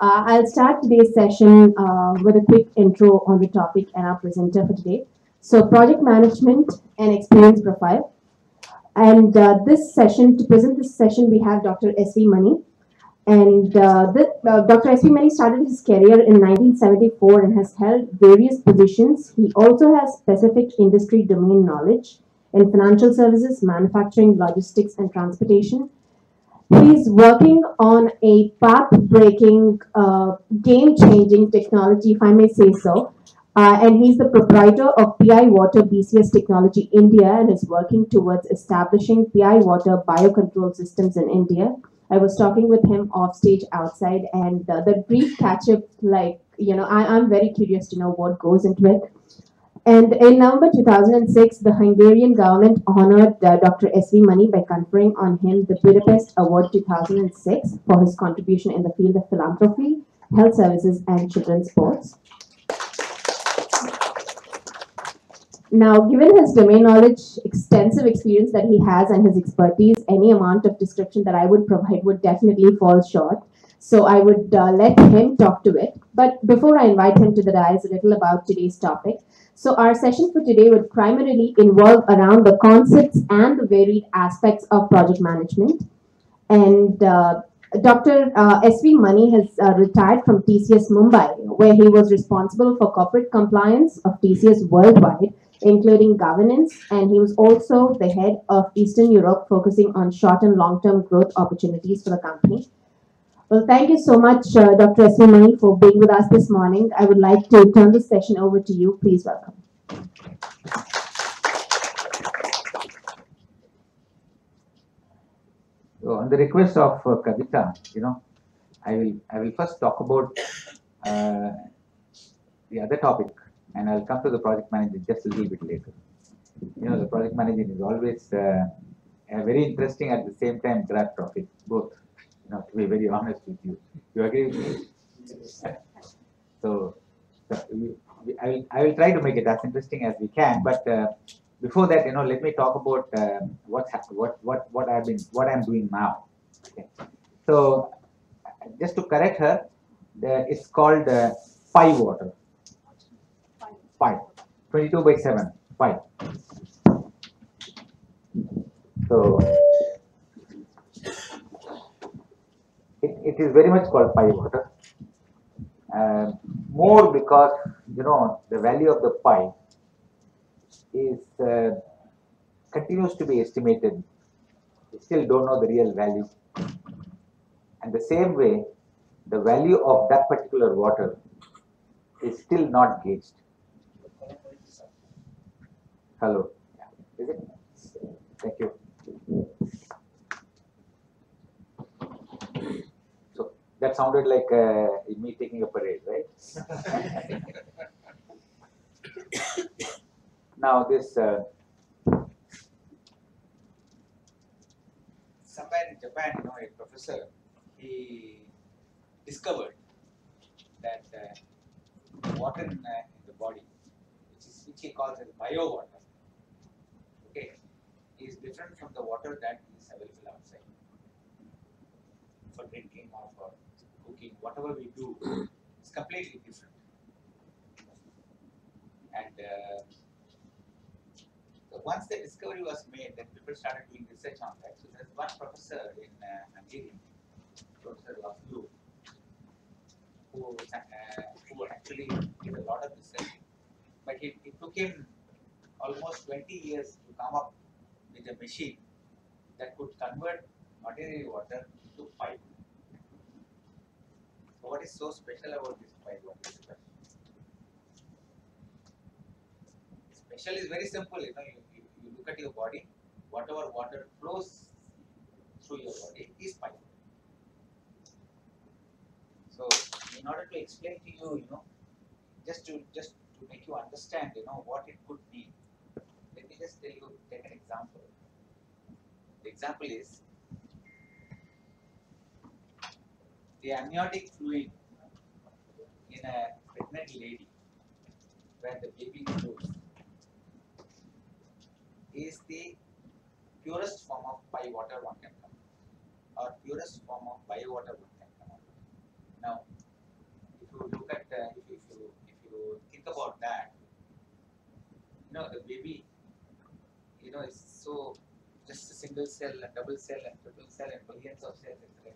I'll start today's session with a quick intro on the topic and our presenter for today. So, project management and experience profile. And this session, to present this session, we have Dr. S.V. Mani. And Dr. S.V. Mani started his career in 1974 and has held various positions. He also has specific industry domain knowledge in financial services, manufacturing, logistics, and transportation. He's working on a path-breaking, game-changing technology, if I may say so. And he's the proprietor of PI Water BCS Technology India and is working towards establishing PI Water biocontrol systems in India. I was talking with him off stage outside, and the brief catch up, I'm very curious to know what goes into it. And in November 2006, the Hungarian government honored Dr. S.V. Mani by conferring on him the Budapest Award 2006 for his contribution in the field of philanthropy, health services, and children's sports. Now, given his domain knowledge, extensive experience that he has, and his expertise, any amount of description that I would provide would definitely fall short. So I would let him talk to it. But before I invite him to the dais, a little about today's topic. So our session for today would primarily involve around the concepts and the varied aspects of project management. And Dr. S.V. Mani has retired from TCS Mumbai, where he was responsible for corporate compliance of TCS worldwide, including governance, and he was also the head of Eastern Europe, focusing on short and long-term growth opportunities for the company. Well, thank you so much, Dr. S.V. Mani, for being with us this morning. I would like to turn the session over to you. Please welcome. So, on the request of Kavita, I will first talk about the other topic, and I'll come to the project management just a little bit later. The project management is always very interesting, at the same time drag topic, both. To be very honest with you. You agree with me? So I will try to make it as interesting as we can. But before that, let me talk about what I'm doing now. Okay. So just to correct her, it's called pi water. Pi, 22/7 pi. So it is very much called pi water. More because the value of the pi is continues to be estimated. We still don't know the real value. And the same way, the value of that particular water is still not gauged. Hello. Yeah. Is it? Thank you. So that sounded like me taking a parade, right? Now this somewhere in Japan, a professor, he discovered that water in the body, which he calls as bio water, okay, is different from the water that is available outside for drinking or for cooking. Whatever we do, it's completely different. And so once the discovery was made, then people started doing research on that. So there's one professor in Hungary, Professor Laszlo, who actually did a lot of research. But it took him almost 20 years to come up with a machine that could convert ordinary water to pipe. So what is so special about this pipe water? Special is very simple. You look at your body, whatever water flows through your body is pipe. So in order to explain to you, just to make you understand, what it could mean, let me just take an example. The example is the amniotic fluid in a pregnant lady where the baby grows is the purest form of pi water one can come, or purest form of bio water one can come out. Now, if you think about that, the baby, is so just a single cell and double cell and triple cell and billions of cells, etc.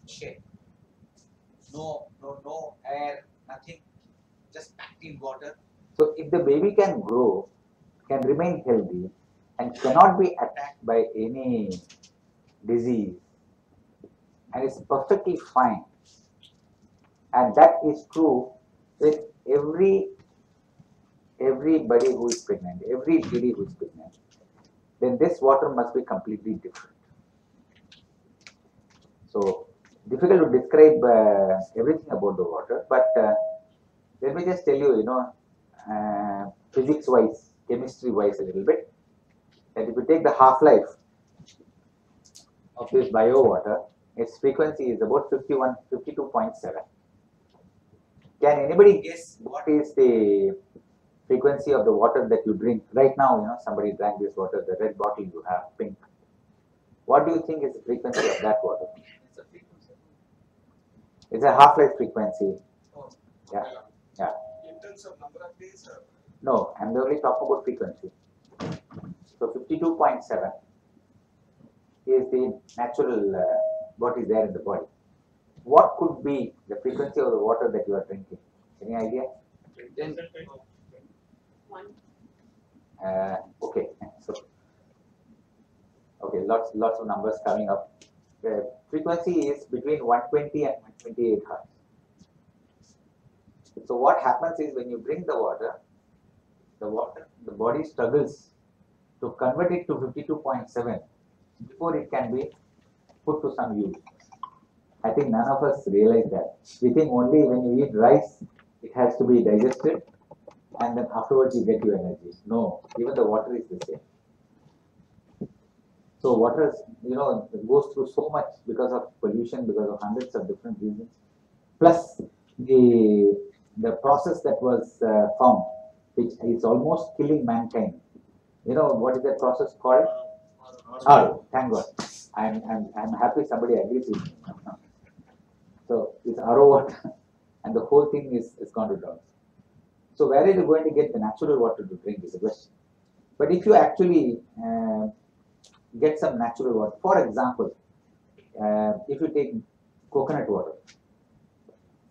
Shape. No air, nothing, just packed in water. So if the baby can grow, can remain healthy, and cannot be attacked by any disease, and is perfectly fine, and that is true with everybody who is pregnant, every lady who is pregnant, then this water must be completely different. So difficult to describe everything about the water, but let me just tell you, physics-wise, chemistry-wise, a little bit. That if you take the half-life of this bio water, its frequency is about 52.7. Can anybody guess what is the frequency of the water that you drink? Right now, somebody drank this water, the red bottle you have, pink. What do you think is the frequency of that water? It's a frequency. It's a half-life frequency. Oh, yeah. Yeah. In terms of number of days? No, I'm only talking about frequency. So 52.7 is the natural what is there in the body. What could be the frequency of the water that you are drinking? Any idea? 10. Okay. So okay, lots of numbers coming up. The frequency is between 120 and 128 hertz. So what happens is when you drink the water, the body struggles to convert it to 52.7 before it can be put to some use. I think none of us realize that. We think only when you eat rice, it has to be digested, and then afterwards you get your energy. No, even the water is the same. So water, goes through so much because of pollution, because of hundreds of different reasons. Plus the process that was found, which is almost killing mankind. What is that process called? Oh, thank God. I'm happy somebody agrees with me. So it's RO water, and the whole thing is gone to down. So where are you going to get the natural water to drink is the question. But if you actually get some natural water, for example, if you take coconut water,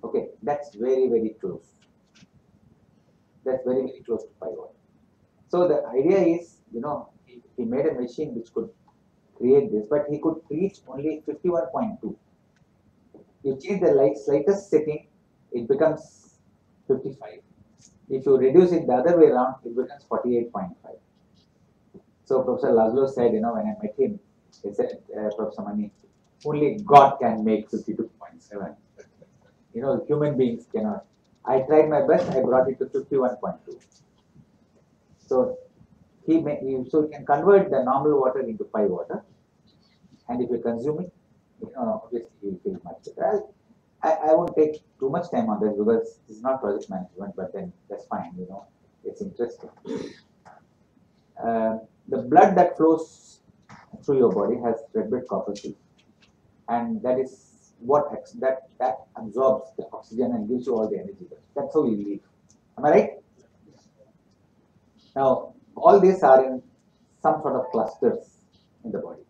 okay, that's very, very close. That's very, very close to 5 water. So the idea is, he made a machine which could create this, but he could reach only 51.2. You change the slightest setting, it becomes 55. If you reduce it the other way around, it becomes 48.5. So Professor Laszlo said, when I met him, he said, Professor Mani, only God can make 52.7. Human beings cannot. I tried my best, I brought it to 51.2. So he can convert the normal water into 5 water, and if you consume it, obviously you will feel much better. I won't take too much time on this because it's not project management, but then that's fine, it's interesting. The blood that flows through your body has red blood corpuscles, and that is what that absorbs the oxygen and gives you all the energy. That's how you live. Am I right? Now, all these are in some sort of clusters in the body.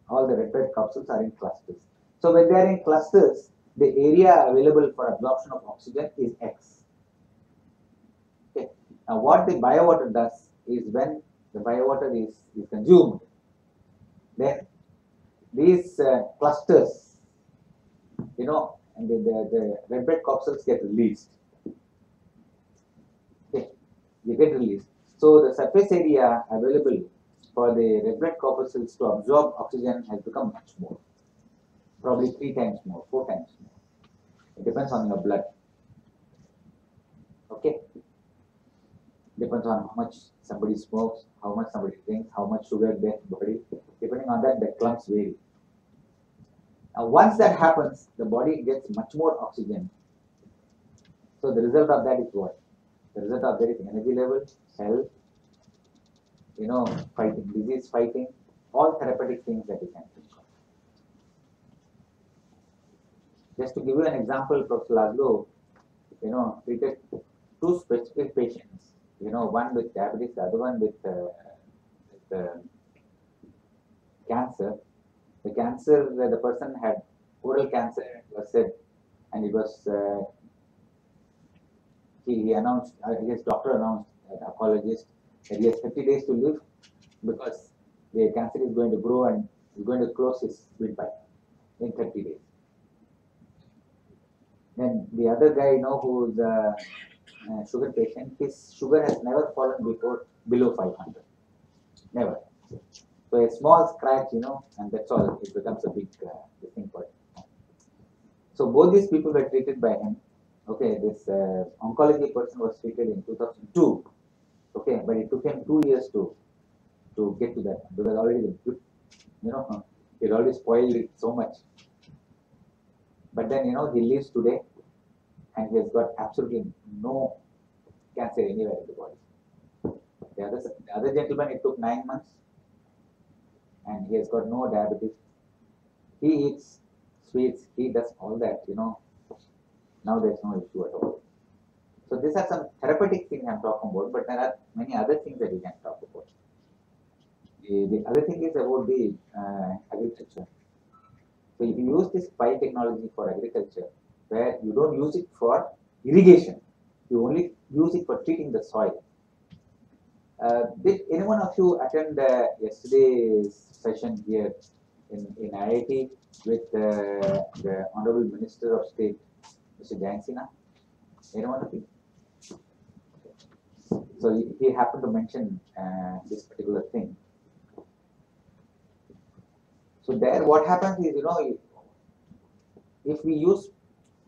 All the red blood corpuscles are in clusters. So when they are in clusters, the area available for absorption of oxygen is X. Okay. Now what the biowater does is when the biowater is consumed, then these clusters, and the red blood corpuscles get released. Okay. They get released. So the surface area available for the red blood corpuscles to absorb oxygen has become much more. Probably 3 times more, 4 times more. It depends on your blood. Okay. Depends on how much somebody smokes, how much somebody drinks, how much sugar they have body. Depending on that, the clumps vary. Now, once that happens, the body gets much more oxygen. So the result of that is what? The result of that is energy level, health, fighting disease, fighting, all therapeutic things that you can think of. Just to give you an example, Professor Laszlo, treated two specific patients. One with diabetes, the other one with cancer. The cancer, the person had oral cancer, it was said, and it was he announced, his doctor announced, an oncologist, that he has 30 days to live because the cancer is going to grow and is going to close his windpipe in 30 days. Then the other guy, who's a sugar patient, his sugar has never fallen below 500. Never. So a small scratch, and that's all. It becomes a big thing for him. So both these people were treated by him. Okay, this oncology person was treated in 2002. Okay, but it took him 2 years to get to that because already it already spoiled it so much. But then he lives today, and he has got absolutely no cancer anywhere in the body. The other gentleman, it took 9 months, and he has got no diabetes. He eats sweets, he does all that, now there's no issue at all. So these are some therapeutic things I'm talking about, but there are many other things that we can talk about. The other thing is about the agriculture. So if you use this PI technology for agriculture, where you don't use it for irrigation, you only use it for treating the soil. Did any one of you attend yesterday's session here in IIT with the Honorable Minister of State, Mr. Jayansina? Any one of you? So he happened to mention this particular thing. So there, what happens is, if we use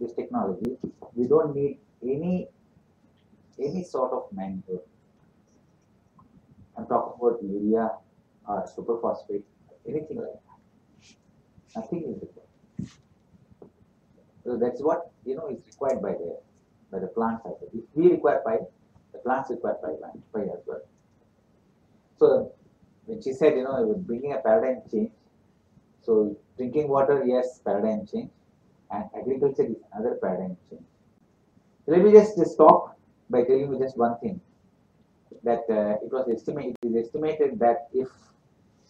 this technology, we don't need any sort of manure. I'm talking about urea or superphosphate, anything like that. Nothing is required. So that's what is required by the plants as well. If we require PI, the plants require PI as well. So when she said, bringing a paradigm change. So drinking water, yes, paradigm change, and agriculture is another paradigm change. So let me just stop by telling you just one thing. That it is estimated that if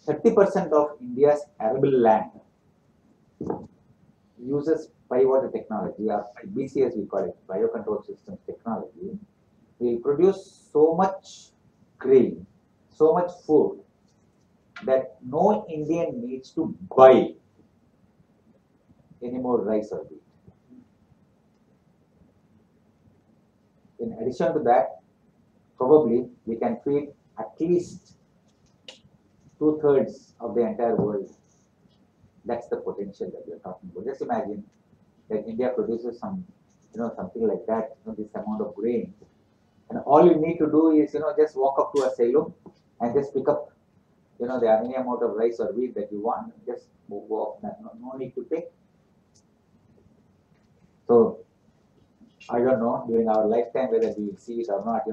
30% of India's arable land uses PI water technology, or BCS we call it, biocontrol systems technology, will produce so much grain, so much food, that no Indian needs to buy any more rice or wheat. In addition to that, probably we can feed at least 2/3 of the entire world. That's the potential that we are talking about. Just imagine that India produces something like that, this amount of grain, and all you need to do is, just walk up to a silo and just pick up, the any amount of rice or wheat that you want, just move off. No need to pay. So I don't know during our lifetime whether we will see it or not.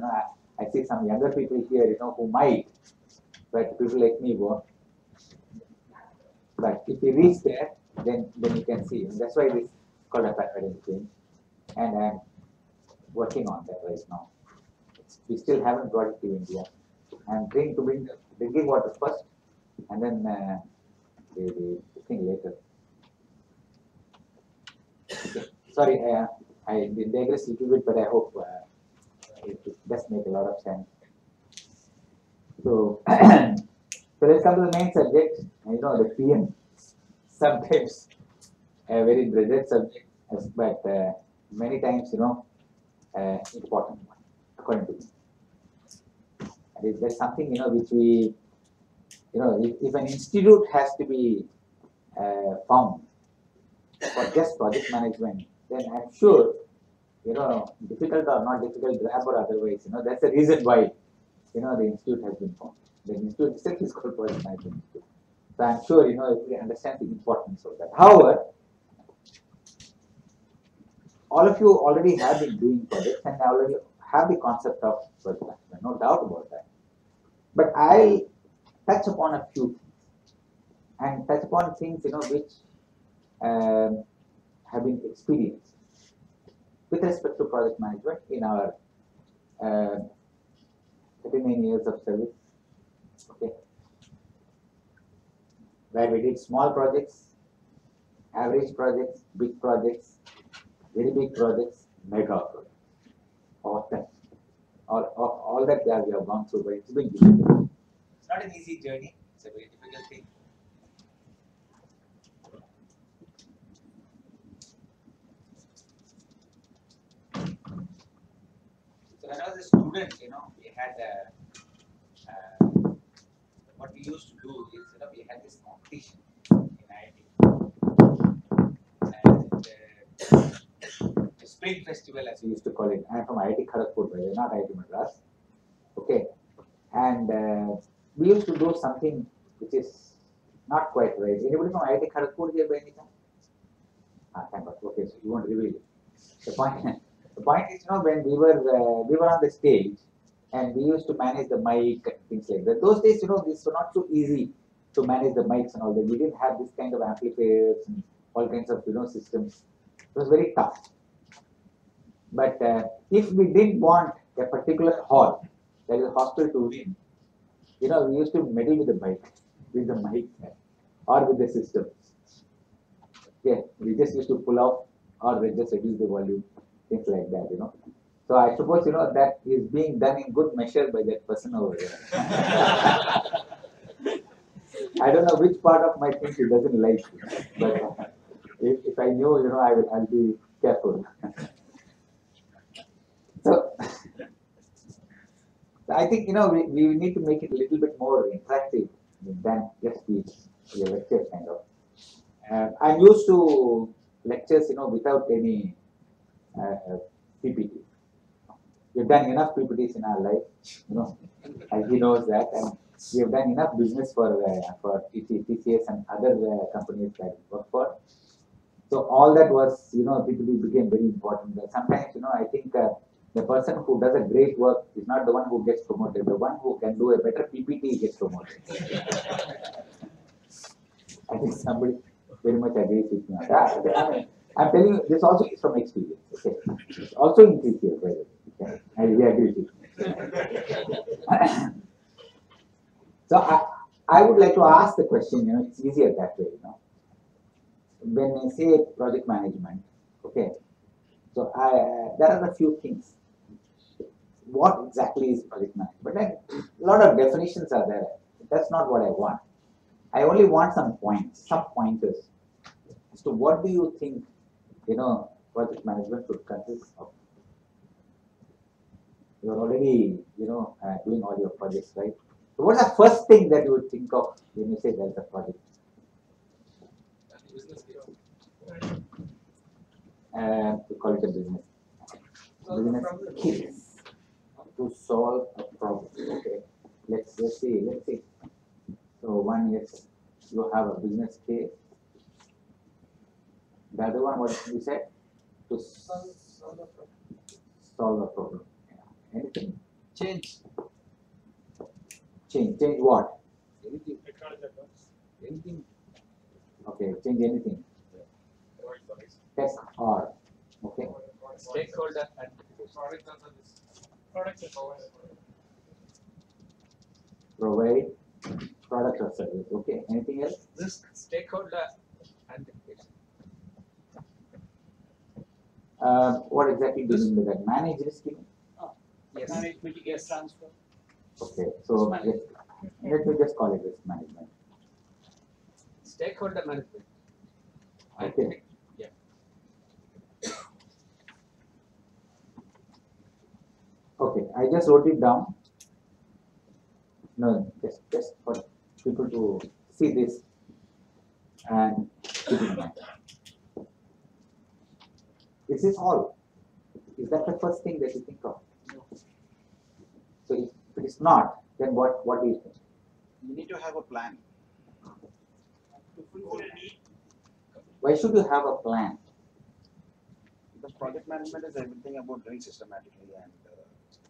I see some younger people here, who might, but people like me won't. But if we reach there, then you can see. And that's why this is called a paradigm change. And I'm working on that right now. We still haven't brought it to India. I'm trying to bring the drinking water first, and then the thing later. Okay. Sorry, I digress a little bit, but I hope it does make a lot of sense. So, so let's come to the main subject. The PM. Sometimes a very dreaded subject, but many times, important one, according to me. And there's something, which we, if an institute has to be found for just project management, then I'm sure, difficult or not difficult, grab or otherwise, that's the reason why, the institute has been formed. The institute itself is called Project Management Institute. So I'm sure, if we understand the importance of that. However, all of you already have been doing projects and already have the concept of project management, no doubt about that. But I'll touch upon a few things and touch upon things, which have been experienced with respect to project management in our 39 years of service, okay, where we did small projects, average projects, big projects, very big projects, mega projects, all that, all that we have gone through, but it's been difficult. It's not an easy journey. It's a very difficult thing. So when I was a student, we had what we used to do is, we had this competition in IIT, and the spring festival, as We used to call it. I am from IIT Kharagpur, by the way, not IIT Madras. Okay, and we used to do something which is not quite right. Anybody from IIT Kharagpur here by any chance? Thank God. Okay, so you won't reveal it. The point is, when we were on the stage, and we used to manage the mic and things like that. Those days, these were not so easy to manage the mics and all that. We didn't have this kind of amplifiers and all kinds of systems. It was very tough. But if we didn't want a particular hall, that is hospital, to win, we used to meddle with the mic, or with the systems. Yeah, we just used to pull off or we just reduce the volume, things like that, So I suppose, that is being done in good measure by that person over there. I don't know which part of my thing he doesn't like, but if I knew, I'll be careful. So I think, we need to make it a little bit more interactive than just be a lecture kind of. I'm used to lectures, without any PPT. We've done enough PPTs in our life, and he knows that, and we have done enough business for TCS and other companies that we work for. So all that was, PPT became very important. But sometimes, I think the person who does a great work is not the one who gets promoted. The one who can do a better PPT gets promoted. I think somebody very much agrees with me on that. I'm telling you, this also is from experience. Okay, it's also in TCS, by the way. Okay? I agree with you. So I would like to ask the question. It's easier that way. When I say project management, okay. So there are a few things. What exactly is project management? But a lot of definitions are there. That's not what I want. I only want some pointers as to what do you think, project management should consist of. You're already, doing all your projects, right? So what's the first thing that you would think of when you say there's a project? We call it a business. Business case to solve a problem. Okay. Let's see. So one is you have a business case. The other one, what you said? To solve a problem. Yeah. Anything? change. Change what? Anything. Anything. Okay, change anything. Tech or okay. Stakeholder and product Provide product or service. Okay. Anything else? Risk stakeholder and What exactly do you mean by that? Manage risk? yes. Manage, mitigate, transfer. Okay. So let me just call it risk management. Stakeholder management. Okay. Yeah. Okay. I just wrote it down. No, just for people to see this and keep it in mind. Is this all? Is that the first thing that you think of? No. So if it is not, then what do you think? You need to have a plan. To fulfill a need. Why should you have a plan? Because project management is everything about doing systematically and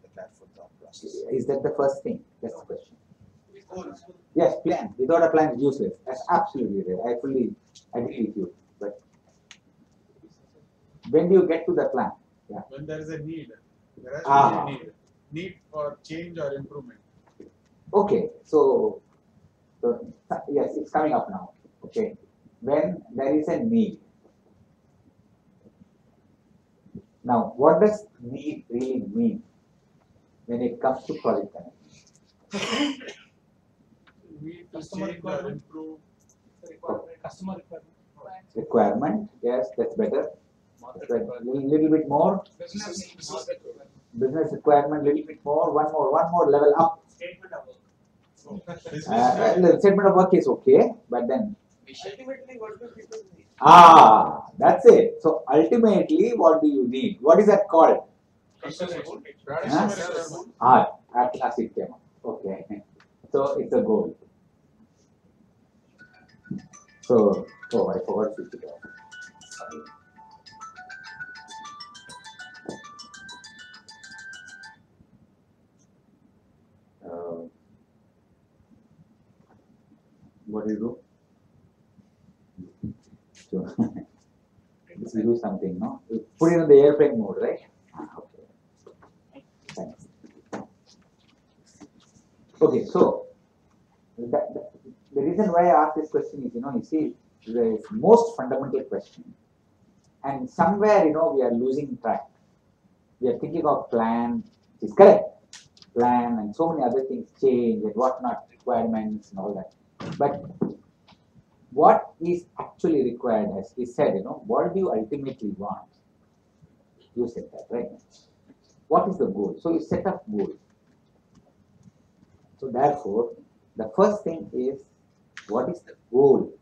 the careful thought process. Is that the first thing? That's the question. Yes, plan. Without a plan is useless. That's absolutely right. I fully agree with you. But When do you get to the plan? Yeah. When there is a need, there has to Ah. be a need for change or improvement. Okay, so yes, it's coming up now. Okay, when there is a need. Now, what does need really mean when it comes to project management? Need to Customer change or requirement. improve. Customer requirement. Requirement, yes, that's better. Market But requirement. little bit more. Business needs. Market requirement. Business requirement, little bit more. One more level up. Statement of work. The statement of work is okay, but then Ultimately, what do people need? that's it. So ultimately, what do you need? What is that called? Customer Huh? requirement. At last it came up. Okay. So it's a goal. So, oh, I forgot to switch it off. Sorry. What do you do? So, you do something, no? You put it on the airplane mode, right? Okay. Thanks. Okay, so the reason why I asked this question is, you see, the most fundamental question, and somewhere, we are losing track. We are thinking of plan, which is correct, plan, and so many other things change and whatnot, requirements and all that. But what is actually required, as he said, what do you ultimately want? You said that, right? What is the goal? So you set up goals. So therefore, the first thing is, what is the goal?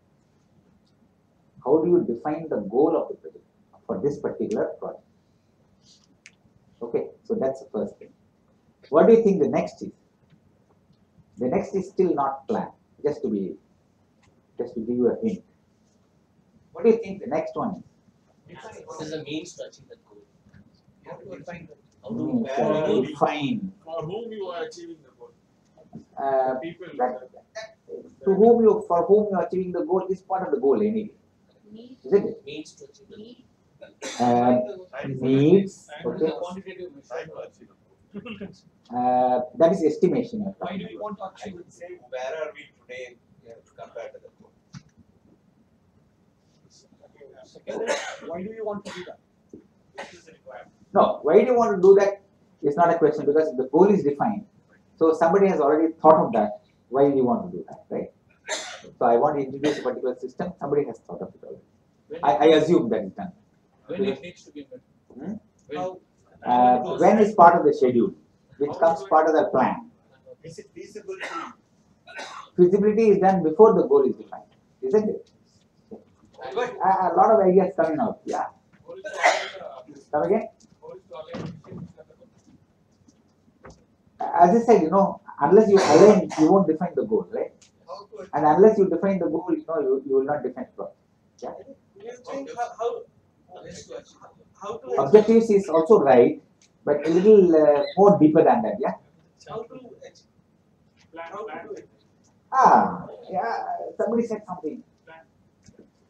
How do you define the goal of the project for this particular project? Okay, so that's the first thing. What do you think the next is? The next is still not planned, just to give you a hint. What do you think the next one is? What is the means to achieve that goal? You have to define that. How Hmm, do define. For whom you are achieving the goal? People. For whom you are achieving the goal is part of the goal anyway. Isn't it? means to achieve that goal? Needs. What is the Okay. quantitative measure? That is estimation. Why do you want to achieve it? Say, where are we today compared to the goal? Second, why do you want to do that? This is the requirement. No, why do you want to do that is not a question, because the goal is defined. So somebody has already thought of that. Why do you want to do that, right? So I want to introduce a particular system. Somebody has thought of it already. I assume that is done. When it needs to be met? Hmm? When is part of the schedule, which comes part of the plan. Is it feasible? Feasibility is done before the goal is defined, isn't it? A lot of ideas coming out. Yeah. Come again? As I said, unless you align, you won't define the goal, right? And unless you define the goal, you will not define the project. Yeah. How to Objectives is also right, but a little more deeper than that. Yeah. how to achieve plan? Yeah. Somebody said something.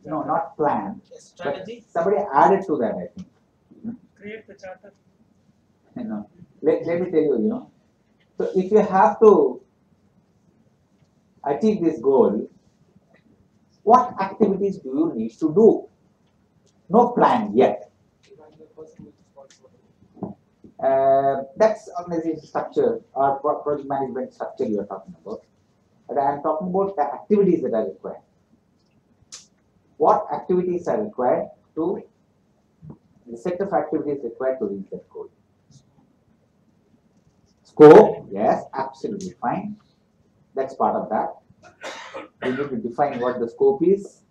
No, not plan. But Strategy. somebody added to that, I think. Create the charter. Let me tell you, so if you have to achieve this goal, what activities do you need to do? No plan yet. That's organization structure or project management structure you are talking about. But I am talking about the activities that are required. What activities are required to, the set of activities required to reach that goal? Scope, yes, absolutely fine. That's part of that. You need to define what the scope is,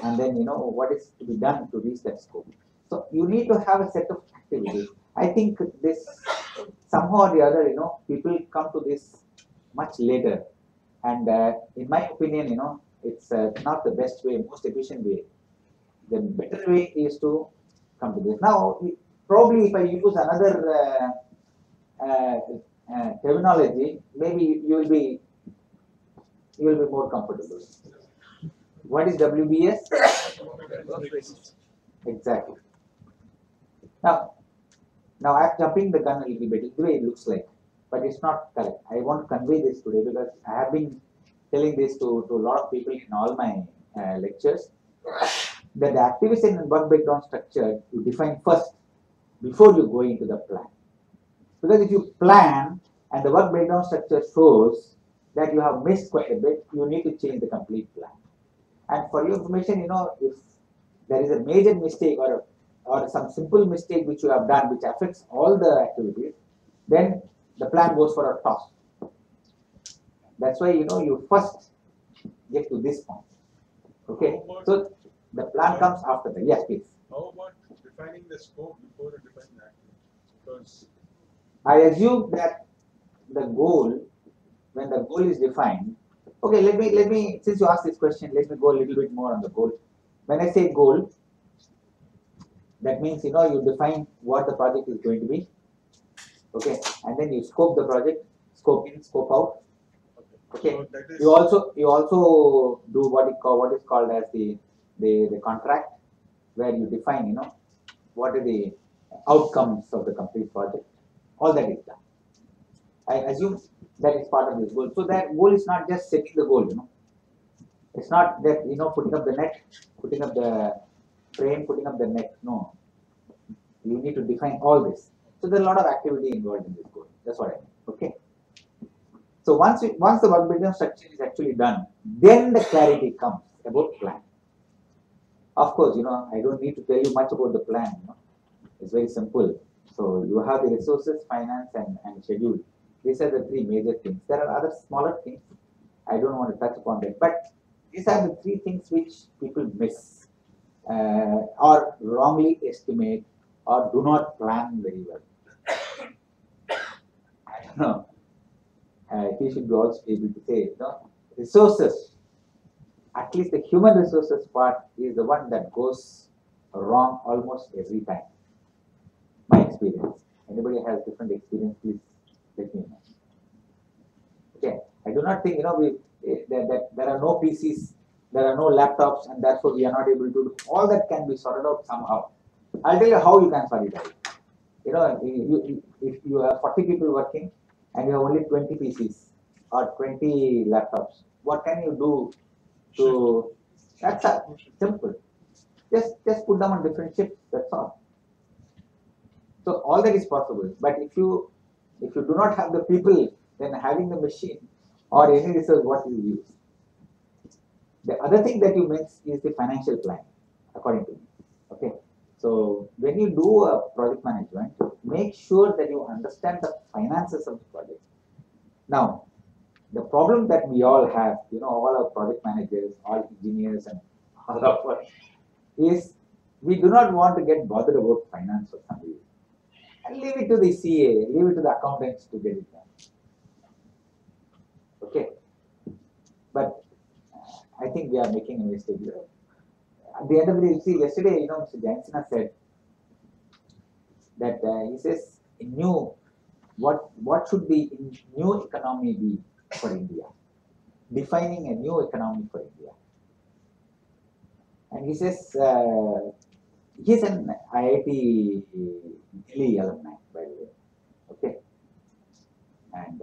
and then what is to be done to reach that scope. So you need to have a set of activities. I think this somehow or the other, people come to this much later, and in my opinion, it's not the best way, most efficient way. The better way is to come to this. Now, probably if I use another terminology, maybe you will be more comfortable. What is WBS? Exactly. Now I'm jumping the gun a little bit, the way it looks like, but it's not correct. I want to convey this today because I have been telling this to a lot of people in all my lectures, that the activity and work breakdown structure you define first before you go into the plan. Because if you plan and the work breakdown structure shows that you have missed quite a bit, you need to change the complete plan. And for your information, if there is a major mistake or some simple mistake which you have done which affects all the activities, then the plan goes for a toss. That's why you first get to this point. Okay, so the plan comes after that. Yes, please. How about defining the scope before you define the activity? Because I assume that the goal, when the goal is defined, okay, let me since you asked this question, let me go a little bit more on the goal. When I say goal, that means you define what the project is going to be, okay, and then you scope the project, scope in, scope out. Okay, so that is, you also do what is called as the contract, where you define what are the outcomes of the complete project. All that is done. I assume that is part of this goal. So that goal is not just setting the goal. It's not that putting up the net, putting up the frame, putting up the net. No, you need to define all this. So there's a lot of activity involved in this goal. That's what I mean. Okay. So once the work breakdown structure is actually done, then the clarity comes about plan. Of course, I don't need to tell you much about the plan. It's very simple. So you have the resources, finance, and schedule. These are the three major things. There are other smaller things. I don't want to touch upon that. But these are the three things which people miss or wrongly estimate or do not plan very well. I don't know. He should also be able to say, resources, at least the human resources part is the one that goes wrong almost every time. My experience. Anybody has different experience, please let me know. Okay, I do not think that there are no PCs, there are no laptops, and therefore we are not able to do all that. Can be sorted out somehow. I'll tell you how you can sort it out. If you have 40 people working and you have only 20 PCs or 20 laptops, what can you do to? That's simple. Just put them on different shifts. That's all. So all that is possible. But if you do not have the people, then having the machine or any resource, what will you use? The other thing that you miss is the financial plan, according to me. Okay. So when you do a project management, make sure that you understand the finances of the project. Now, the problem that we all have, all our project managers, all engineers, and all of us, is we do not want to get bothered about finance for some reason. And leave it to the CA, leave it to the accountants to get it done. Okay. But I think we are making a mistake here. At the end of the day, you see, yesterday, Mr. Jansina said that he says, what should the new economy be for India? Defining a new economy for India. And he says, he's an IIT Delhi alumni, by the way. Okay. And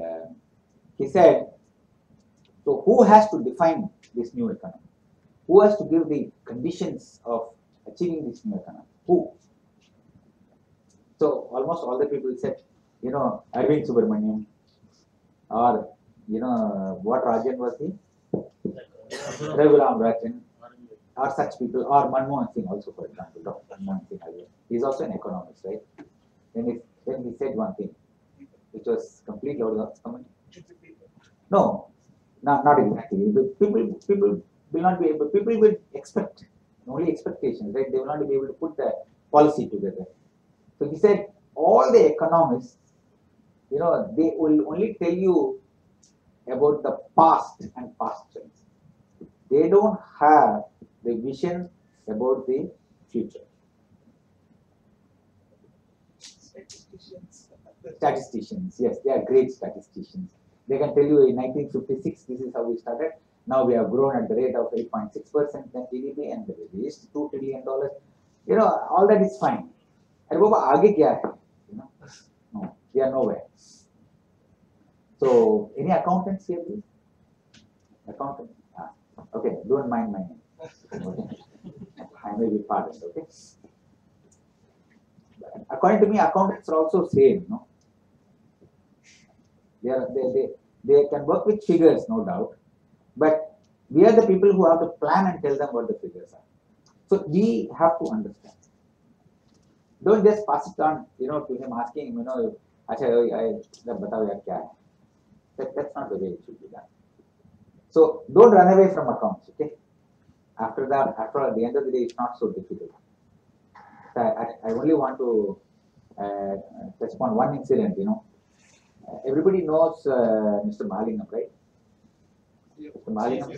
he said, so who has to define this new economy? Who has to give the conditions of achieving this new economy? Who? So almost all the people said, Arvind Subramaniam, or what Rajan was he? Raghuram Rajan, or such people, or Manmohan Singh also, for example, Dr. Manmohan Singh. He's also an economist, right? Then he said one thing, which was completely out of comment. No, not exactly. People will not be able. People will expect only expectations, right? They will not be able to put the policy together. So he said, all the economists, they will only tell you about the past and past trends. They don't have the vision about the future. Statisticians, yes, they are great statisticians. They can tell you in 1956, this is how we started. Now we have grown at the rate of 8.6% GDP and we reached $2 trillion. All that is fine. अरे बाबा आगे क्या है? You know, no, we are nowhere. So, any accountants here, please? Accountant? Ah, okay, don't mind my name. Okay. I may be pardoned, okay? According to me, accountants are also same, no? They can work with figures, no doubt, but we are the people who have to plan and tell them what the figures are. So we have to understand. Don't just pass it on, to him asking him, अच्छा बताओ यार क्या है? That's not the way it should be done. So don't run away from accounts, okay? After the end of the day, it's not so difficult. So I only want to touch upon one incident, everybody knows Mr. Mahalingam, right? Mr. Mahalingam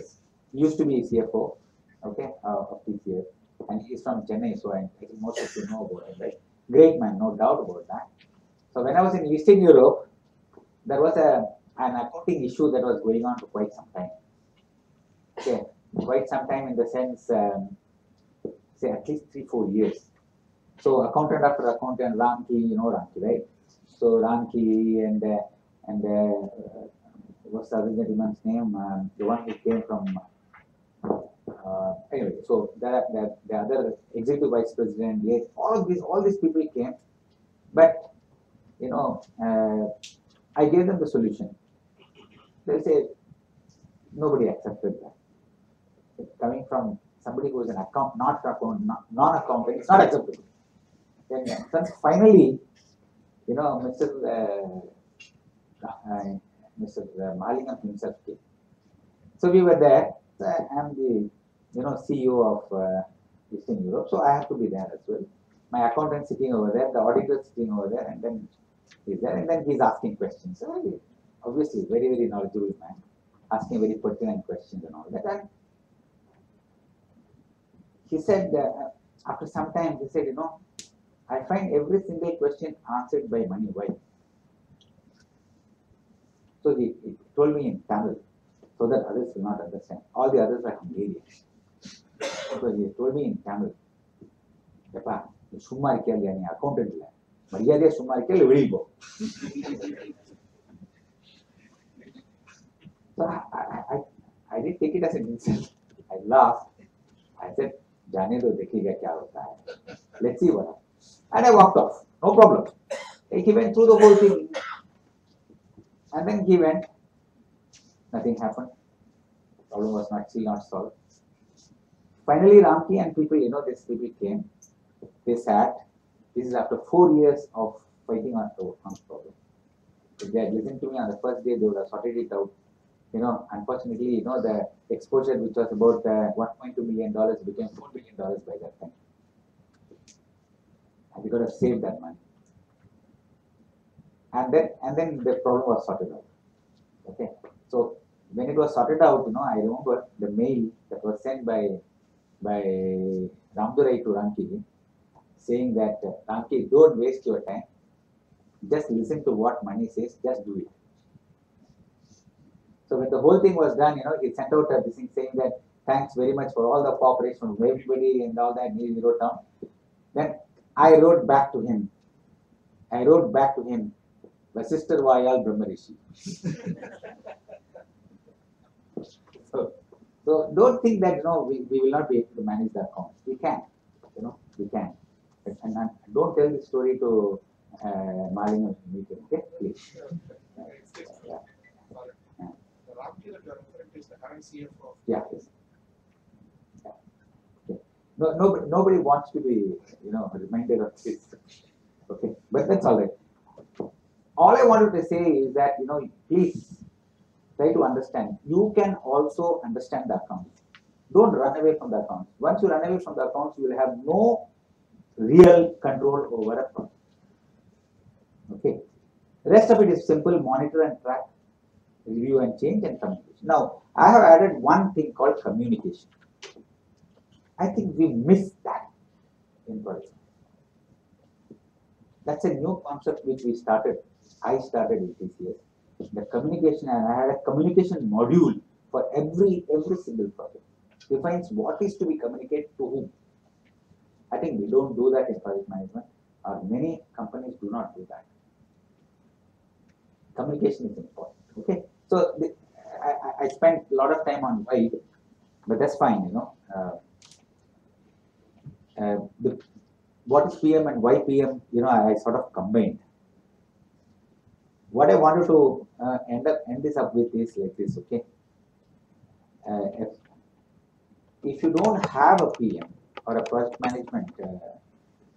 used to be CFO, okay, of TCS, and he's from Chennai, so I think most of you know about him, right? Great man, no doubt about that. So when I was in Eastern Europe, there was an accounting issue that was going on for quite some time. Okay, quite some time in the sense, say at least 3-4 years. So accountant after accountant, Ramki, you know Ramki, right? So Ramki and what's the other gentleman's name? The one who came from. Anyway, so the other executive vice president, all these people came, but I gave them the solution. They say nobody accepted that. It's coming from somebody who is an non-accountant, it's not acceptable. Then finally, Mr. Mahalingam himself came. So we were there. I'm the CEO of Eastern Europe, so I have to be there as well. My accountant sitting over there, the auditor sitting over there, and then he's there, and then he's asking questions. So obviously, very, very knowledgeable man, asking very pertinent questions and all that. And he said, after some time, he said, I find every single question answered by money. Why? So he told me in Tamil, so that others will not understand. All the others are Hungarian. So he told me in Tamil, Yapa, சும்மா இருக்கியா இல்லையா, நீ accountant இல்லை, மரியாதையா சும்மா இருக்கியா இல்லை வெளியில் போ. So I didn't take it as an insult. I laughed. I said, जाने दो देखिएगा क्या होता है. Let's see what happens. And I walked off. No problem. He went through the whole thing. And then he went. Nothing happened. Problem was still not solved. Finally, Ramki and people, these people came. They sat. This is after 4 years of fighting on the problem. If they had listened to me on the first day, they would have sorted it out. Unfortunately, the exposure which was about $1.2 million became $4 million by that time. And we could have saved that money. And then the problem was sorted out. Okay. So when it was sorted out, I remember the mail that was sent by Ramdurai to Ramki, saying that Ramki, don't waste your time. Just listen to what money says. Just do it. So when the whole thing was done, he sent out a thing saying that thanks very much for all the cooperation from everybody and all that. He wrote down. Then I wrote back to him. Vasisthar Vayal Brahmarishi. So don't think that we will not be able to manage the accounts. We can, we can. And don't tell this story to Mahalingam meeting, okay? Please. Yeah. The Ramki that you are referring to is the current CFO. Yeah. Yes. Yeah. Okay. Nobody wants to be, reminded of this. Okay, but that's all right. All I wanted to say is that, please try to understand. You can also understand the accounts. Don't run away from the accounts. Once you run away from the accounts, you will have no real control over a project. Okay. The rest of it is simple: monitor and track, review and change, and communication. Now, I have added one thing called communication. I think we missed that in project. That's a new concept which I started in TCS. The communication, and I had a communication module for every single project. Defines what is to be communicated to whom. I think we don't do that in project management. or many companies do not do that. Communication is important. Okay, so I spent a lot of time on why, but that's fine. What is PM and why PM? I sort of combined. What I wanted to end this up with is like this. Okay, if you don't have a PM or a project management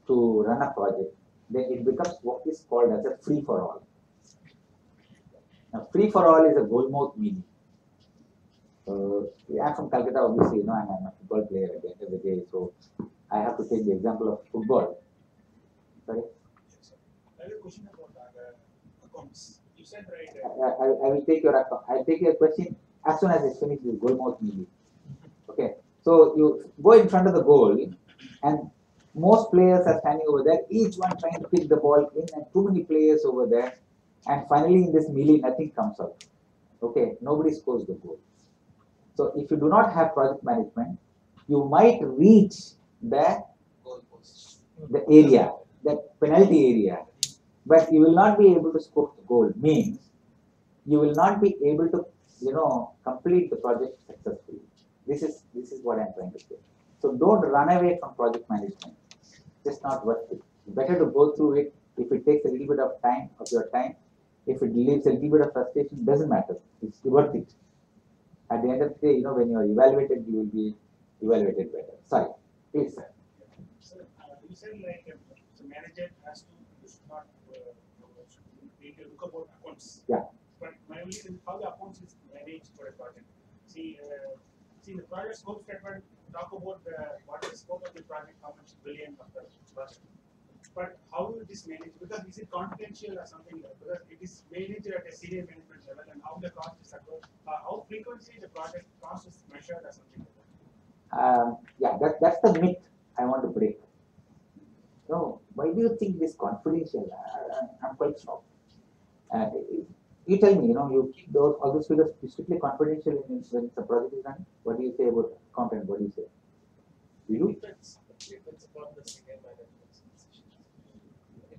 to run a project, then it becomes what is called as a free for all. Now, free for all is a goalmouth meaning. I'm from Calcutta, obviously, I'm a football player at the end of the day, so I have to take the example of football. Sorry? Yes, sir. I have a question about accounts. You said right. I will take I'll take your question as soon as it's finished with goalmouth meaning. Okay, so you go in front of the goal, and most players are standing over there, each one trying to kick the ball in, and too many players over there, and finally in this melee, nothing comes out. Okay, nobody scores the goal. So if you do not have project management, you might reach the area, the penalty area, but you will not be able to score the goal. Means you will not be able to, complete the project successfully. This is what I'm trying to say. So don't run away from project management. Just not worth it. Better to go through it. If it takes a little bit of time of your time, if it leaves a little bit of frustration, doesn't matter. It's worth it. At the end of the day, when you are evaluated, you will be evaluated better. Sorry, please. Sir, you said like the manager has to should not need to look about accounts. Yeah. But my only is how the accounts is managed for a project. See, the project scope statement talk about what is the scope of the project, how much billion of the project. But how it is managed? Because is it confidential or something? Because it is managed at a senior management level, and how the cost is occurred, how frequently the project cost is measured or something like that. Yeah, that's the myth I want to break. No, why do you think it is confidential? I'm quite shocked. You tell me, you keep all those figures strictly confidential when the project is done. What do you say about content? What do you say? Do you? Depends upon the senior management.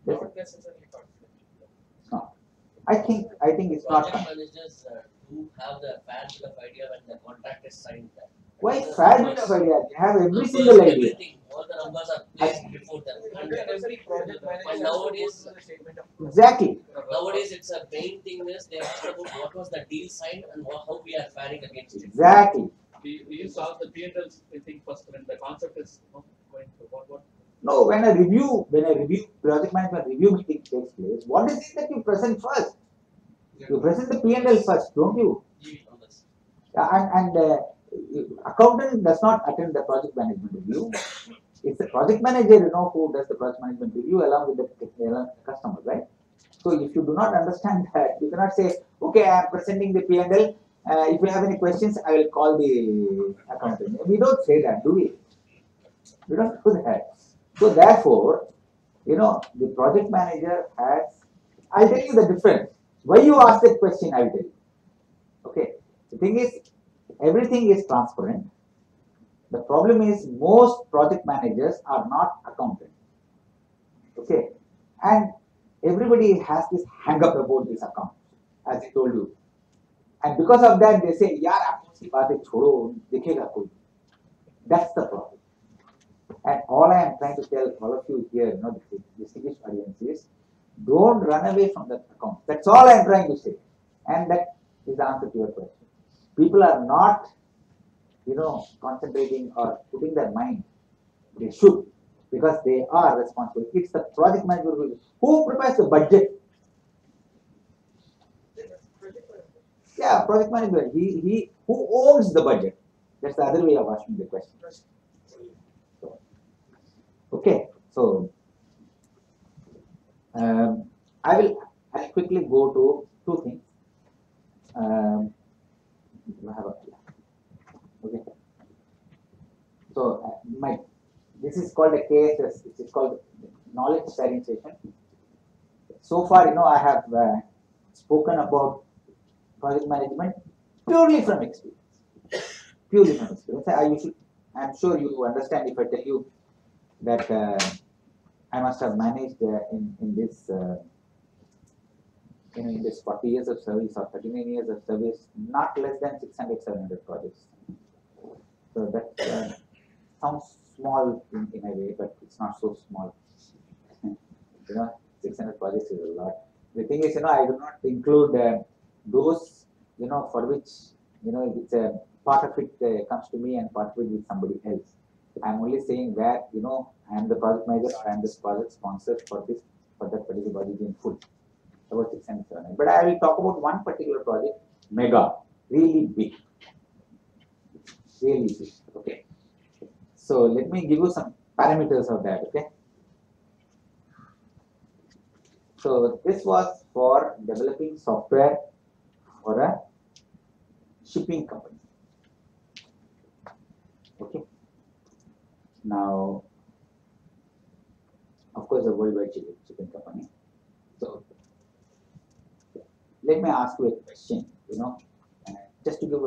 Yes. Not necessarily confidential. No. I think it's not. Project managers do have the fair bit of idea when the contract is signed. Why fair bit of idea? They have every single idea. Everything, all the numbers are placed before them. And nowadays, Exactly. nowadays it's a main thing is they ask about what was the deal signed and how we are faring against it. Exactly. We solve the P&Ls, I think, first when the concept is going to what. No, when a review project management review meeting takes place, what is it that you present first? You present the P&L first, don't you? Yeah, and accountant does not attend the project management review. It's the project manager, who does the project management review along with the customer, right? So if you do not understand that, you cannot say, okay, I am presenting the P&L. If you have any questions, I will call the accountant. We don't say that, do we? We don't do that. So therefore, the project manager has. I'll tell you the difference. Why you ask that question, I will tell you. Okay. The thing is, everything is transparent. The problem is most project managers are not accountants. Okay. And everybody has this hang up about this account, as I told you. And because of that, they say, yaar, accounts ki baatein chodo, dikhega koi. That's the problem. And all I am trying to tell all of you here, the distinguished audience is, don't run away from that account. That's all I am trying to say. And that is the answer to your question. People are not, concentrating or putting their mind. They should, because they are responsible. It's the project manager who prepares the budget. Yeah, project manager. He who owns the budget. That's the other way of asking the question. Okay, so I'll quickly go to two things. Okay. So this is called a KSS. It is called knowledge sharing session. So far, I have spoken about project management purely from experience. Purely from experience. I'm sure you understand if I tell you that I must have managed in this in this 40 years of service or 39 years of service, not less than 600, 700 projects. So that sounds small in a way, but it's not so small. 600 projects is a lot. The thing is, I do not include those, for which, it's a part of it comes to me and part of it with somebody else. I'm only saying where, I am the project manager or I am the project sponsor for that particular project in full. About 600, 700. But I will talk about one particular project, mega, really big. Really big. Okay. So let me give you some parameters of that. Okay. So this was for developing software for a shipping company. Okay. Now, of course, a worldwide shipping company. So let me ask you a question. Just to give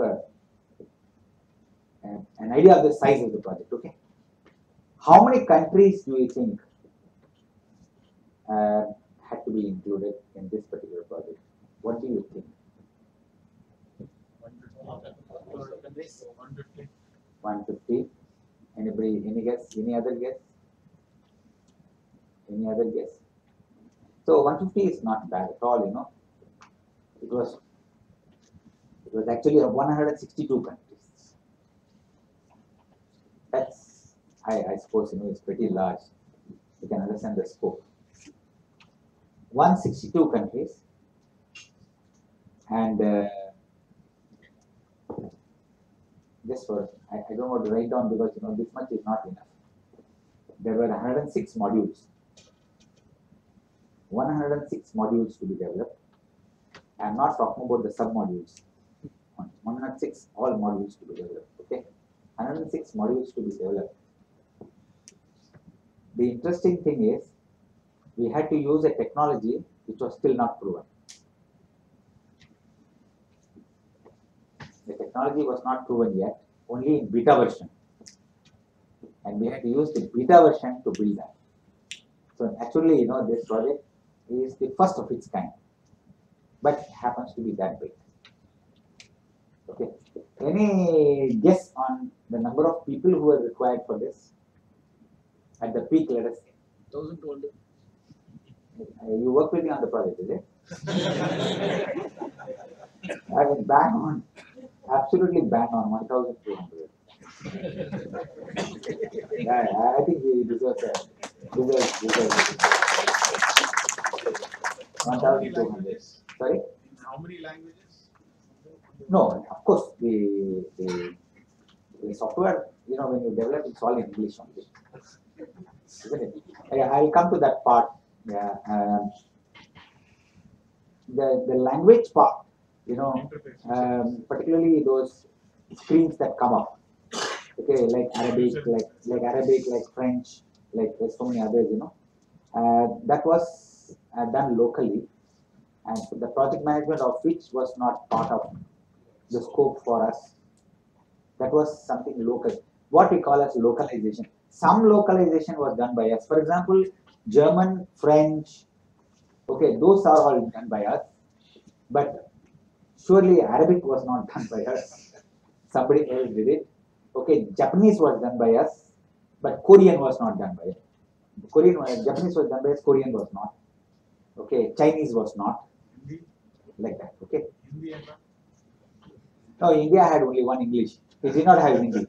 an idea of the size of the project. Okay. How many countries do you think had to be included in this particular project? What do you think? 150. 150. Anybody? Any guess? Any other guess? Any other guess? So 150 is not bad at all. It was actually 162 countries. That's I suppose it's pretty large. You can understand the scope. 162 countries, and just for I don't want to write down because this much is not enough. There were 106 modules. 106 modules to be developed. I am not talking about the sub-modules. 106 all modules to be developed. Okay, 106 modules to be developed. The interesting thing is, we had to use a technology which was still not proven. The technology was not proven yet, only in beta version. And we had to use the beta version to build that. So actually, this project is the first of its kind, but it happens to be that big. Okay. Any guess on the number of people who are required for this? At the peak, let us say. 1,200. You work with me on the project, is it? I was bang on, absolutely bang on 1,200. Yeah, I think he deserves it. Deserves 1,200. Sorry? In how many languages? No, of course, the software, when you develop, it's all in English only. Isn't it? I'll come to that part. Yeah. The language part, particularly those screens that come up. Okay, like Arabic, like French, like there's so many others, that was done locally, and the project management of which was not part of the scope for us. That was something local, what we call as localization. Some localization was done by us. For example, German, French, okay, those are all done by us. But surely Arabic was not done by us. Somebody else did it. Okay, Japanese was done by us, but Korean was not done by us. Japanese was done by us, Korean was not. Okay, Chinese was not. Hindi? Like that. Okay. Hindi and No, India had only one English. It did not have Hindi.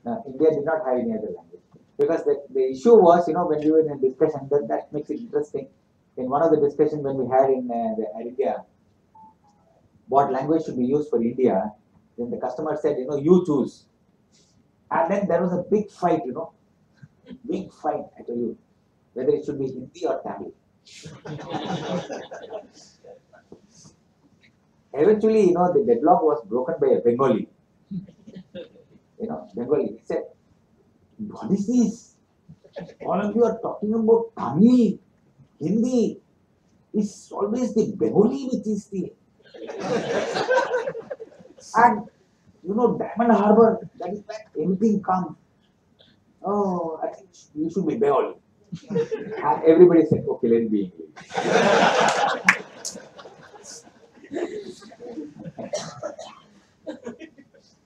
No, India did not have any other language. Because the issue was, when we were in a discussion, that makes it interesting. In one of the discussions when we had in India, what language should be used for India, then the customer said, you choose. And then there was a big fight, big fight, I tell you, whether it should be Hindi or Tamil. Eventually, the deadlock was broken by a Bengali. Bengali. He said, what is this? All of you are talking about Tamil, Hindi. It's always the Bengali which is the. And, Diamond Harbour, that is where everything comes. Oh, I think you should be Bengali. And everybody said, okay, let it be English.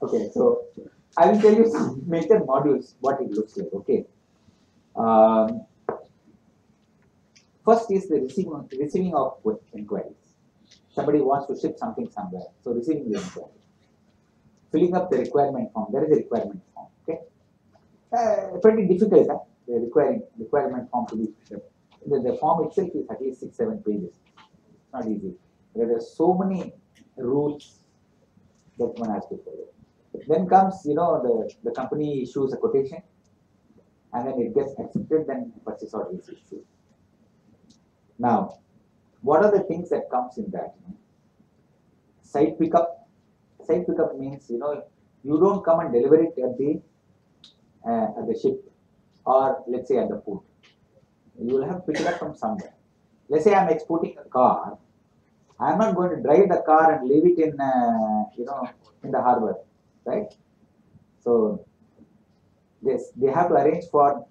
Okay, so I will tell you some major modules, what it looks like, okay. Um, First is the receiving of inquiries. Somebody wants to ship something somewhere, so receiving the inquiry. Filling up the requirement form, there is a requirement form, okay. Pretty difficult, huh? The requirement form to be shipped. The form itself is at least 6-7 pages. It's not easy. There are so many rules that one has to follow. Then comes, the company issues a quotation, and then it gets accepted, then purchase order is issued. Now, what are the things that comes in that? Site pickup. Site pickup means, you don't come and deliver it at the ship, or let's say at the port. You will have to pick it up from somewhere. Let's say I'm exporting a car. I'm not going to drive the car and leave it in the harbor, right? So they have to arrange for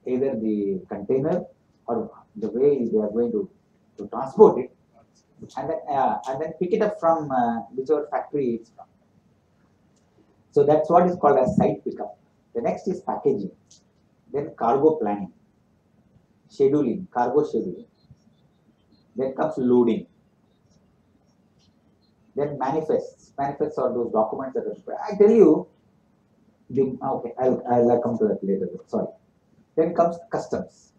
either the container or the way they are going to transport it, and then pick it up from whichever factory it's from. So that's what is called as site pickup. The next is packaging, then cargo planning, scheduling, cargo scheduling. Then comes loading. Then manifests. Manifests are those documents that are prepared. I tell you, okay, I'll come to that later. Sorry. Then comes customs.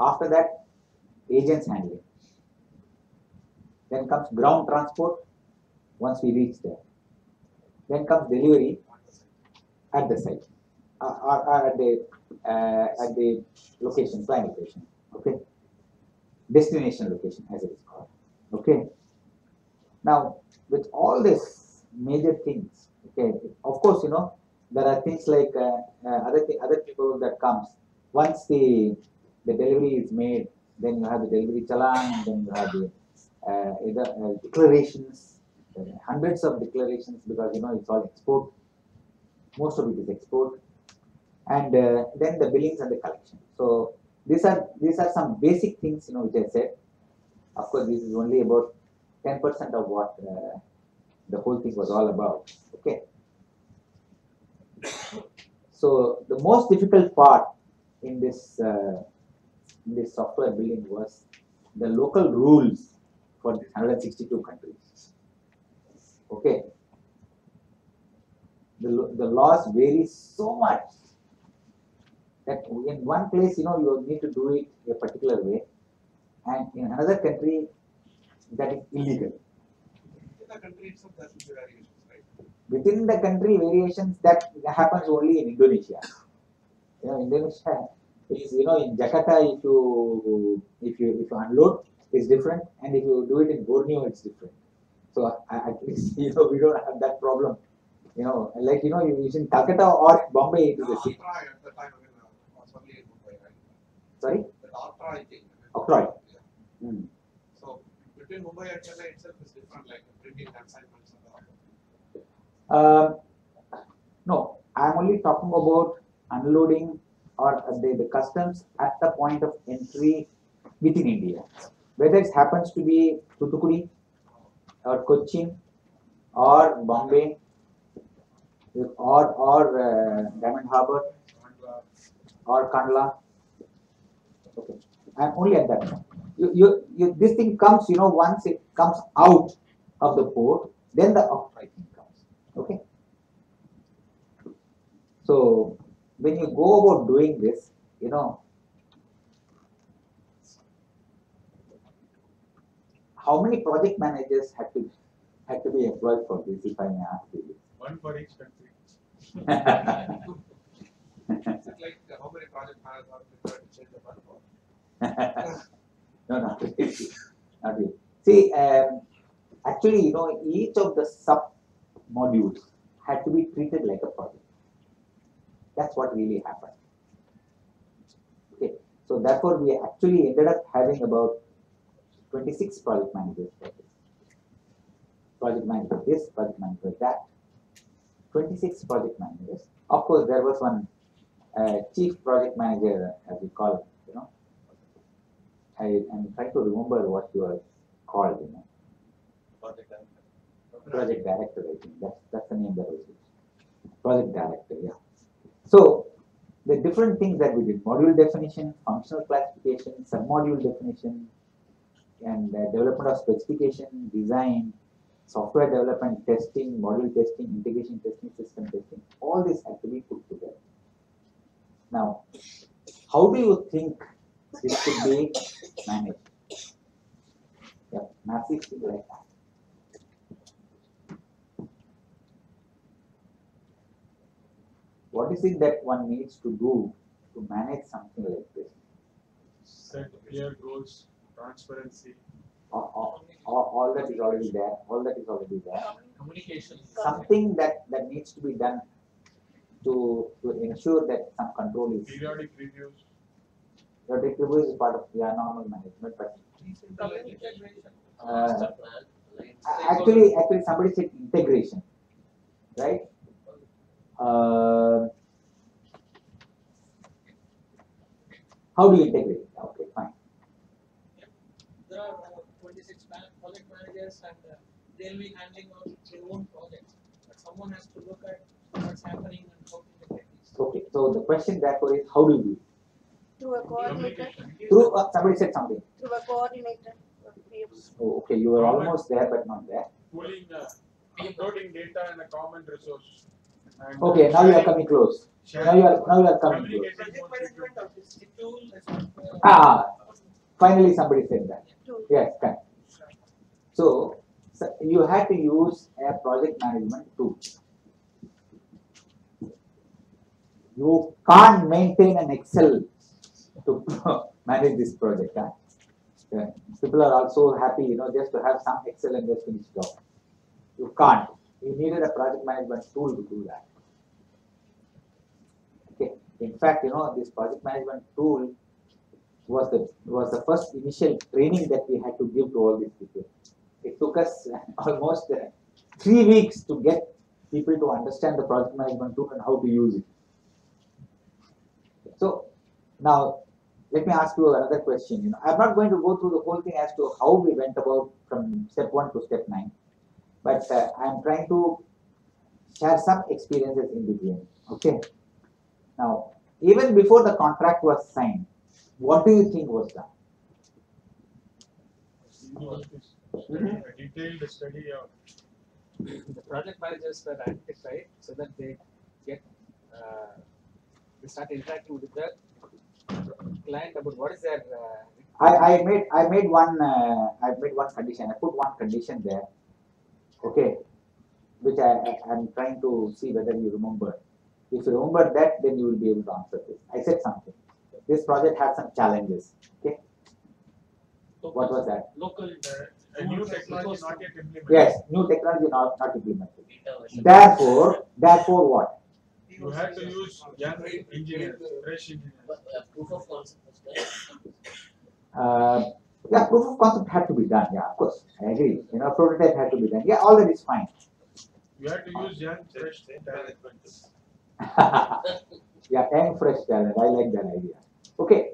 After that, agents handling. Then comes ground transport once we reach there. Then comes delivery at the site or at the location, client location. Okay. Destination location, as it is called. Okay. Now, with all these major things, okay, of course, there are things like other people that comes. Once the delivery is made, then you have the delivery challan, then you have the declarations, hundreds of declarations, because it's all export. Most of it is export, and then the billings and the collection. So these are some basic things which I said. Of course, this is only about 10% of what the whole thing was all about. Okay. So the most difficult part in this software building was the local rules for the 162 countries. Okay. The laws vary so much that in one place, you need to do it a particular way, and in another country, that is illegal. In the country itself, there should be variations, right? Within the country, variations that happens only in Indonesia. Indonesia is, in Jakarta, if you unload, it's different, and if you do it in Borneo, it's different. So at least we don't have that problem. Like you in Calcutta or Bombay, it is the same. At the time, was only in Mumbai, right? Sorry? The Octroi thing. Octroi. Yeah. Hmm. So between Mumbai and Chennai itself is different, like printing consignments and all. No, I'm only talking about unloading or the customs at the point of entry within India. Whether it happens to be Thoothukudi or Cochin or Bombay or Diamond Harbour or Kandla. Okay, I'm only at that point. This thing comes, once it comes out of the port, then the octroi thing comes. Okay. So when you go about doing this, how many project managers had to be employed for this, if I may ask you? One for each country. This? Is it like how many project managers are required to change the one for? No, not really. Not really. See, actually, each of the sub modules had to be treated like a project. That's what really happened. Okay, so therefore we actually ended up having about 26 project managers for this. Project manager this, project manager that. 26 project managers. Of course, there was one chief project manager, as we call it, you know. I'm trying to remember what you are called, you know. Project director. Project director, I think. That's the name that was used. Project director, yeah. So the different things that we did: module definition, functional classification, submodule definition, and development of specification, design, software development, testing, module testing, integration testing, system testing. All this had to be put together. Now, how do you think this could be managed? Yeah, massive thing like that. What is it that one needs to do to manage something like this? Set clear goals, transparency. All that is already there. All that is already there. Communication. Something that needs to be done to ensure that some control is. Periodic reviews. Periodic reviews is part of normal management, but Master plan. Like, actually somebody said integration, right? How do you integrate? Okay, fine. There are 26 project managers and they'll be handling out their own projects. But someone has to look at what's happening and how to integrate these. Okay, so the question therefore is, how do you do it? Through a coordinator. Through somebody said something. Through a coordinator. Oh, okay, you were almost there but not there. Pooling, uploading data in a common resource. And, Okay, now you are coming close. Now you are coming close. Project management of this tool is Finally somebody said that. Tool. Yes, correct. So you had to use a project management tool. You can't maintain an Excel to manage this project. Huh? Yeah. People are also happy, you know, just to have some Excel and just finish it off. You can't. You needed a project management tool to do that. Okay. In fact, you know, this project management tool was the first initial training that we had to give to all these people. It took us almost 3 weeks to get people to understand the project management tool and how to use it. So now let me ask you another question. You know, I'm not going to go through the whole thing as to how we went about from step 1 to step 9, but I'm trying to share some experiences in between. Okay. Now, even before the contract was signed, what do you think was done? A detailed study of The project managers were identified so that they get they start interacting with the client about what is their. I made one condition. I put one condition there. Okay, which I'm trying to see whether you remember. If you remember that, then you will be able to answer this. I said something. This project had some challenges. Okay. What was that? local a new technology not yet implemented. Yes, new technology not implemented. data version. Therefore what? You had to use young engineers, fresh engineers. But, proof of concept was done. Yeah, proof of concept had to be done. Yeah, of course, I agree. You know, prototype had to be done. Yeah, all that is fine. You had to use young, fresh talent. Yeah, and fresh talent. I like that idea. Okay.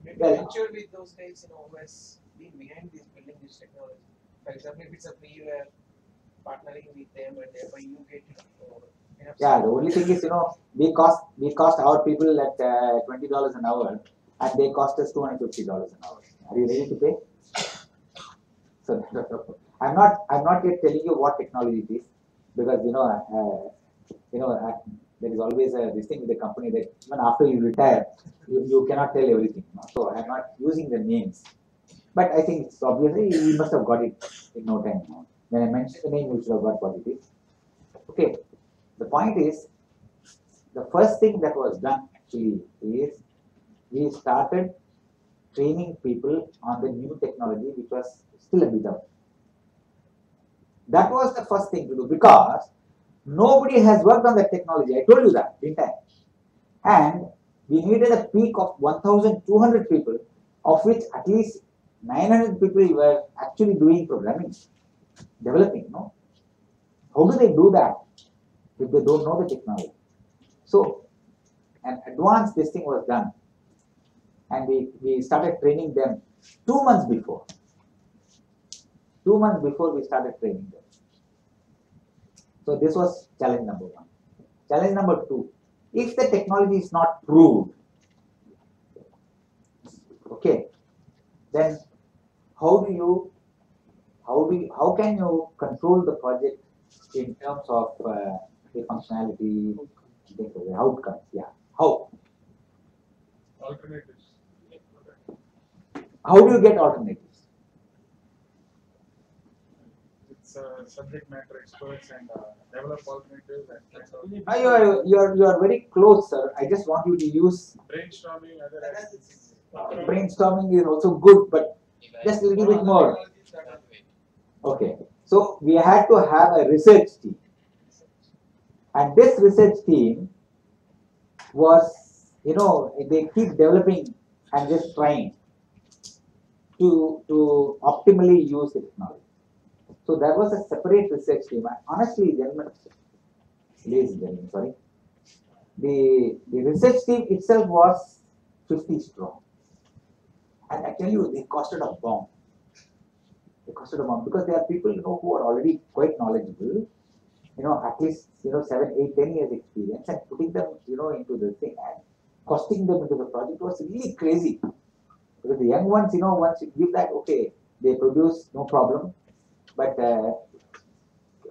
Maybe Well, eventually those guys, always be behind this building this technology. For example, if it's a freeware, partnering with them and thereby you get yeah, the only thing is, we cost our people at $20 an hour, and they cost us $250 an hour. Are you ready to pay? So I'm not yet telling you what technology it is, because there is always this thing with the company that even after you retire, you cannot tell everything. So I'm not using the names, but I think it's obviously you must have got it in no time. When I mentioned the name, you should have got what it is. Okay. The point is, the first thing that was done actually is we started training people on the new technology, which was still a bit out. That was the first thing to do, because nobody has worked on that technology. I told you that, didn't I? And we needed a peak of 1,200 people, of which at least 900 people were actually doing programming, developing. How do they do that if they don't know the technology? So an advanced this thing was done, and we started training them 2 months before. 2 months before we started training them. So this was challenge number one. Challenge number two, if the technology is not proved, okay, then how can you control the project in terms of the functionality, the outcomes? Yeah, how? Alternatives. How do you get alternatives? It's subject matter experts and develop alternatives and kind of You are very close, sir. I just want you to use brainstorming other activities. brainstorming is also good, but just a little bit more. Okay, so we had to have a research team, and this research team was, they keep developing and just trying to optimally use the technology. So there was a separate research team. Honestly, ladies and gentlemen, sorry, the research team itself was 50 strong, and I tell you, they costed a bomb. They costed a bomb because there are people who are already quite knowledgeable. At least 7, 8, 10 years experience, and putting them into the thing and costing them into the project was really crazy. Because the young ones, once you give that, okay, they produce, no problem. But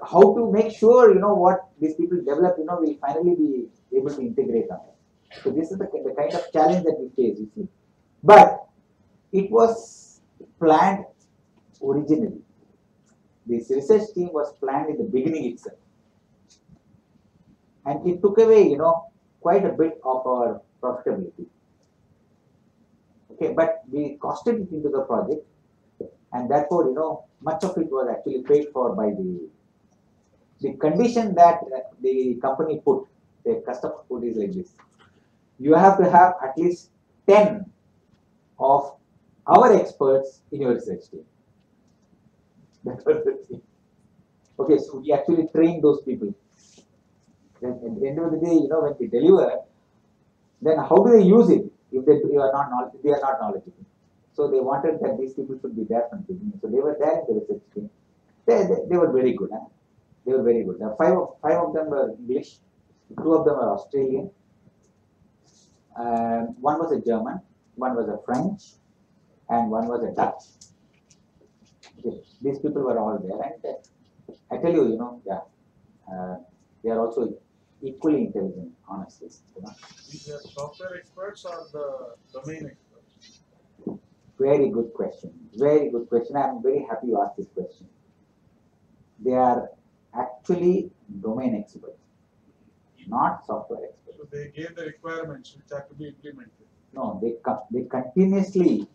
how to make sure, what these people develop, will finally be able to integrate on it. So this is the kind of challenge that we face, you see. But it was planned originally. This research team was planned in the beginning itself. And it took away, quite a bit of our profitability. Okay, but we costed it into the project, and therefore, much of it was actually paid for by the condition that the company put, the customer put is like this. You have to have at least 10 of our experts in your research team. That was the thing. Okay, so we actually trained those people. Then at the end of the day, when we deliver, then how do they use it if they are not knowledgeable? So they wanted that these people should be there from the beginning. So they were there in the research team. They were very good. Huh? They were very good. Five of them were English, 2 of them were Australian, one was a German, one was a French, and one was a Dutch. Okay. These people were all there, and I tell you, they are also equally intelligent, honestly. These are software experts or the domain experts? Very good question. Very good question. I am very happy you asked this question. They are actually domain experts, not software experts. So they gave the requirements which have to be implemented. No, they continuously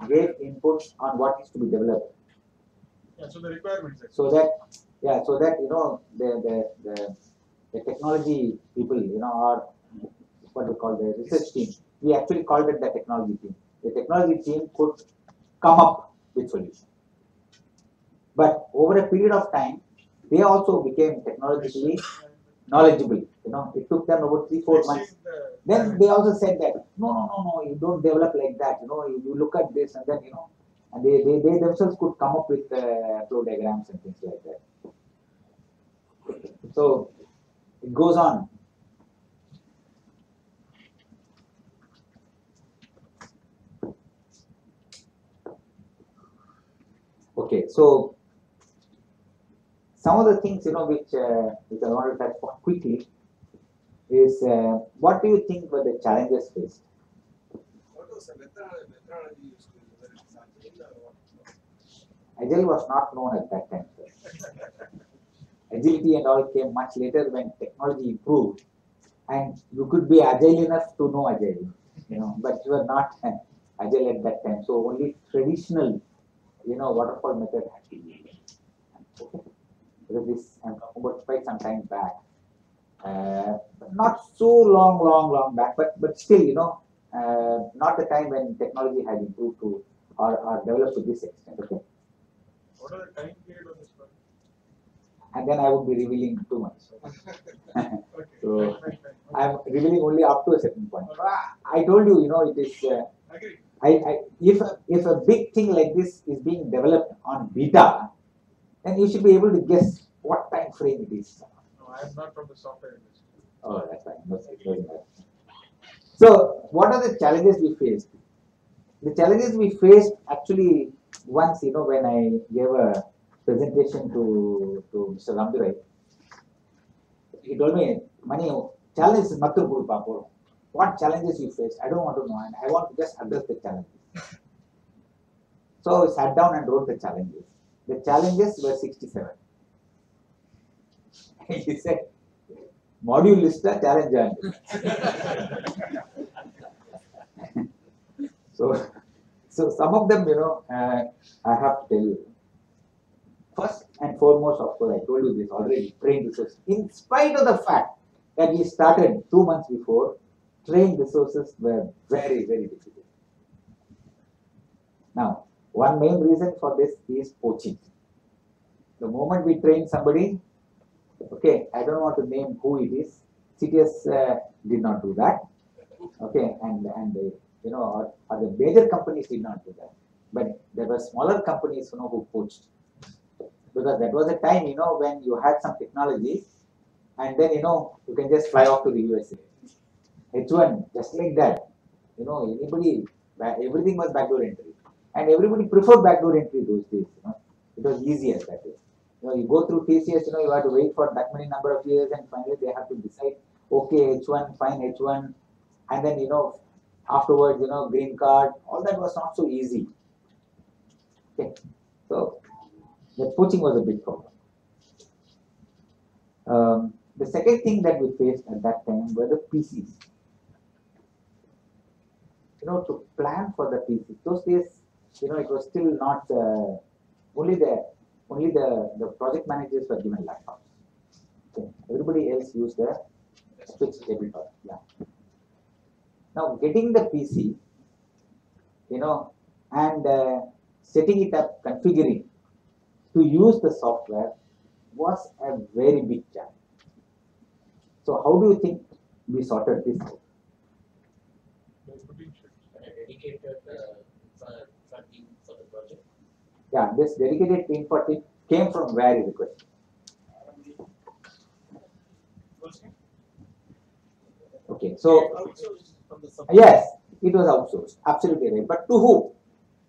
gave inputs on what is to be developed. Yeah, so the requirements. So that the technology people, are what we call the research team. We actually called it the technology team. The technology team could come up with solutions. But over a period of time, they also became technologically knowledgeable. It took them about 3-4 months. Then they also said that no, you don't develop like that. You look at this and then and they themselves could come up with flow diagrams and things like that. So it goes on. Okay, so some of the things which I want to touch on quickly is what do you think were the challenges faced? What was the methodology used to use? Whether it is agile or what? Agile was not known at that time. Agility and all came much later when technology improved, and you could be agile enough to know agile, but you were not agile at that time. So only traditional, waterfall method had to be used. Okay, because this I'm talking about quite some time back, not so long back, but still, not the time when technology had improved to or developed to this extent. Okay. What are the time period of this project? and then I would be revealing too much. So Fine. I'm revealing only up to a certain point. I told you, it is. Agree. If a big thing like this is being developed on beta, then you should be able to guess what time frame it is. No, I am not from the software industry. Oh, that's fine. No, it doesn't matter. So, what are the challenges we faced? The challenges we faced actually once, when I gave a presentation to Mr. Ramdurai, he told me, Mani, challenge is matru kudu paapom. What challenges you faced? I don't want to know, and I want to just address the challenges. So I sat down and wrote the challenges. The challenges were 67. He said, module list challenge. So some of them, I have to tell you. First and foremost, of course, I told you this already, trained resources. In spite of the fact that we started 2 months before, trained resources were very, very difficult. Now, one main reason for this is poaching. The moment we train somebody, okay, I don't want to name who it is. CTS did not do that. Okay, and or the major companies did not do that. But there were smaller companies, who poached. Because that was a time, when you had some technology, and then, you can just fly off to the USA. H1, just like that. Everything was backdoor entry. And everybody preferred backdoor entry those days. It was easier that way. You go through TCS, you have to wait for that many number of years, and finally they have to decide, okay, H1, fine, H1, and then, afterwards, green card, all that was not so easy. Okay, so the poaching was a big problem. The second thing that we faced at that time were the PCs. To plan for the PCs. Those days, it was still not only the project managers were given laptops. Okay. Everybody else used the switch tabletop. Yeah. Now getting the PC, and setting it up, configuring to use the software was a very big challenge. So how do you think we sorted this out? Dedicated funding for the project. Yeah, this dedicated team for team came from where is the question? Okay, so yes, it was outsourced, absolutely right. But to who?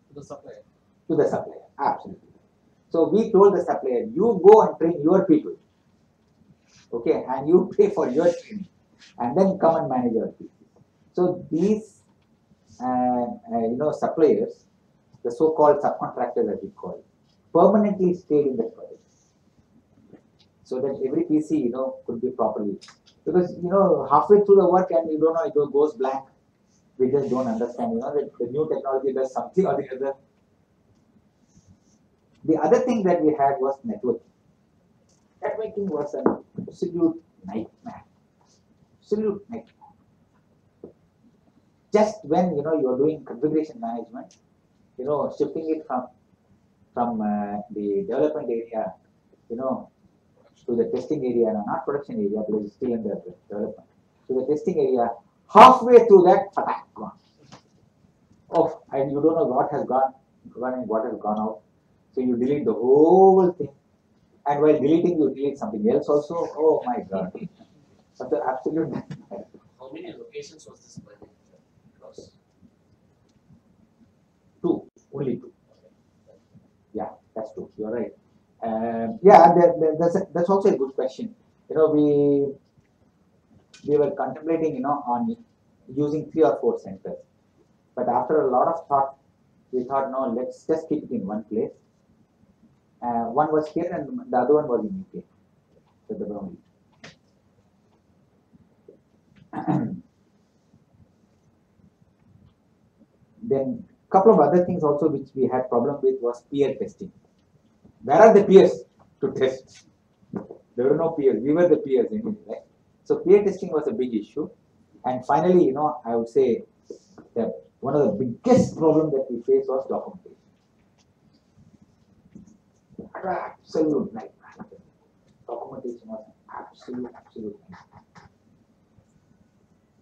To the supplier. To the supplier, absolutely. So we told the supplier, you go and train your people, okay, and you pay for your training, and then come and manage our people. So these, suppliers, the so-called subcontractors as we call it, permanently stayed in the project, so that every PC, could be properly. Because, halfway through the work and you don't know, it goes blank. We just don't understand, the new technology does something or the other. The other thing that we had was networking. Networking was an absolute nightmare. Absolute nightmare. Just when, you're doing configuration management, shifting it from the development area, to the testing area, not production area, because it's still in the development, to the testing area, halfway through that, attack gone. Oh, and you don't know what has gone and what has gone out. So you delete the whole thing. And while deleting, you delete something else also. Oh my God. That's the absolute nightmare. How many locations was this managed across? 2, only 2. Yeah, that's true. You're right. Yeah, that's also a good question. We were contemplating, on using 3 or 4 centers. But after a lot of thought, we thought, no, let's just keep it in one place. One was here and the other one was in UK. So the only. Then a couple of other things also which we had problem with was peer testing. Where are the peers to test? There were no peers. We were the peers anyway, right? So peer testing was a big issue. And finally, I would say that one of the biggest problems that we faced was documentation. Absolute nightmare. documentation was absolute.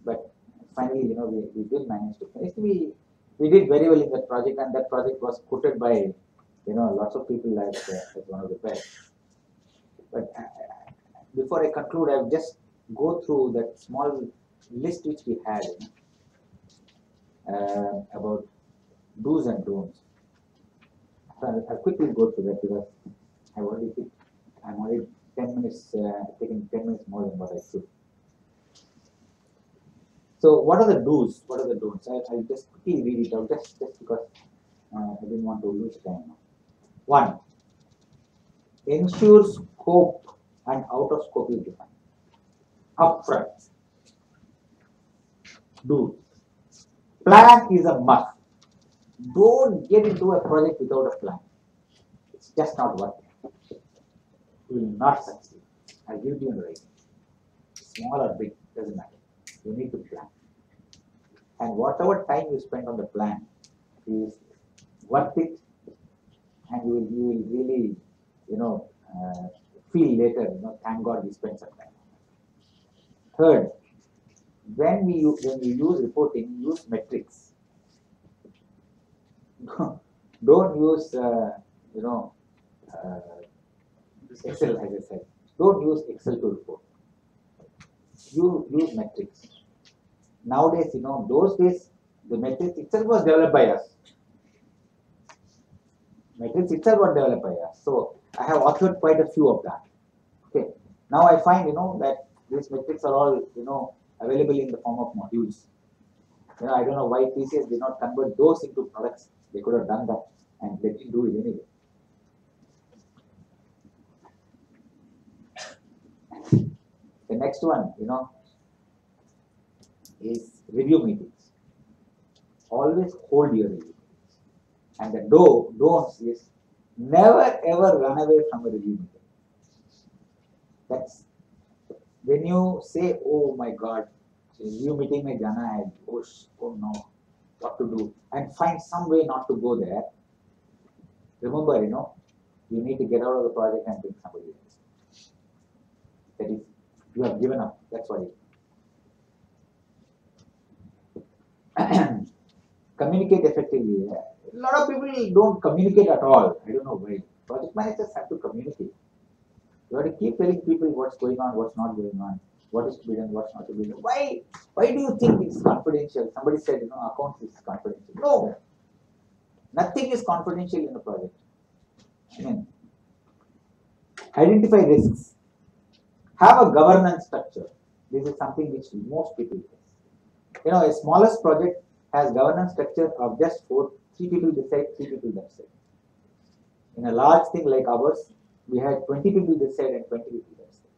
But finally, we did manage to finish. We did very well in that project, and that project was quoted by, lots of people as one of the best. But before I conclude, I'll just go through that small list which we had about do's and don'ts. So I'll quickly go through that because I'm already 10 minutes, taking 10 minutes more than what I should. So what are the do's? What are the don'ts? I'll just quickly read it out just because I didn't want to lose time. 1. Ensure scope and out of scope is defined upfront. Do. Plan is a must. Don't get into a project without a plan. It's just not worth it. You will not succeed. I'll give you a rating. Small or big, doesn't matter. You need to plan. And whatever time you spend on the plan is worth it, and you will really, feel later, thank God we spent some time. Third, when we use reporting, use metrics. Don't use, Excel, as I said. Don't use Excel to report. You use metrics. Nowadays, those days, the metrics itself was developed by us. Matrix itself was developed by us. So I have authored quite a few of that. Okay. Now I find, that these metrics are all, available in the form of modules. I don't know why TCS did not convert those into products. They could have done that, and they didn't do it anyway. The next one, is review meetings. Always hold your review meetings. And the don'ts is never ever run away from a review meeting. That's when you say, oh my God, review meeting mein jana hai, oh no, what to do, and find some way not to go there. Remember, you need to get out of the project and bring somebody else. That is, you have given up. That's what it is. Communicate effectively. A lot of people don't communicate at all. I don't know why. Project managers have to communicate. You have to keep telling people what's going on, what's not going on, what is to be done, what's not to be done. Why do you think it's confidential? Somebody said, accounts is confidential. No. Nothing is confidential in a project. Identify risks. Have a governance structure. This is something which most people face. A smallest project has governance structure of just 3 people this side, 3 people that side. In a large thing like ours, we had 20 people this side and 20 people that side.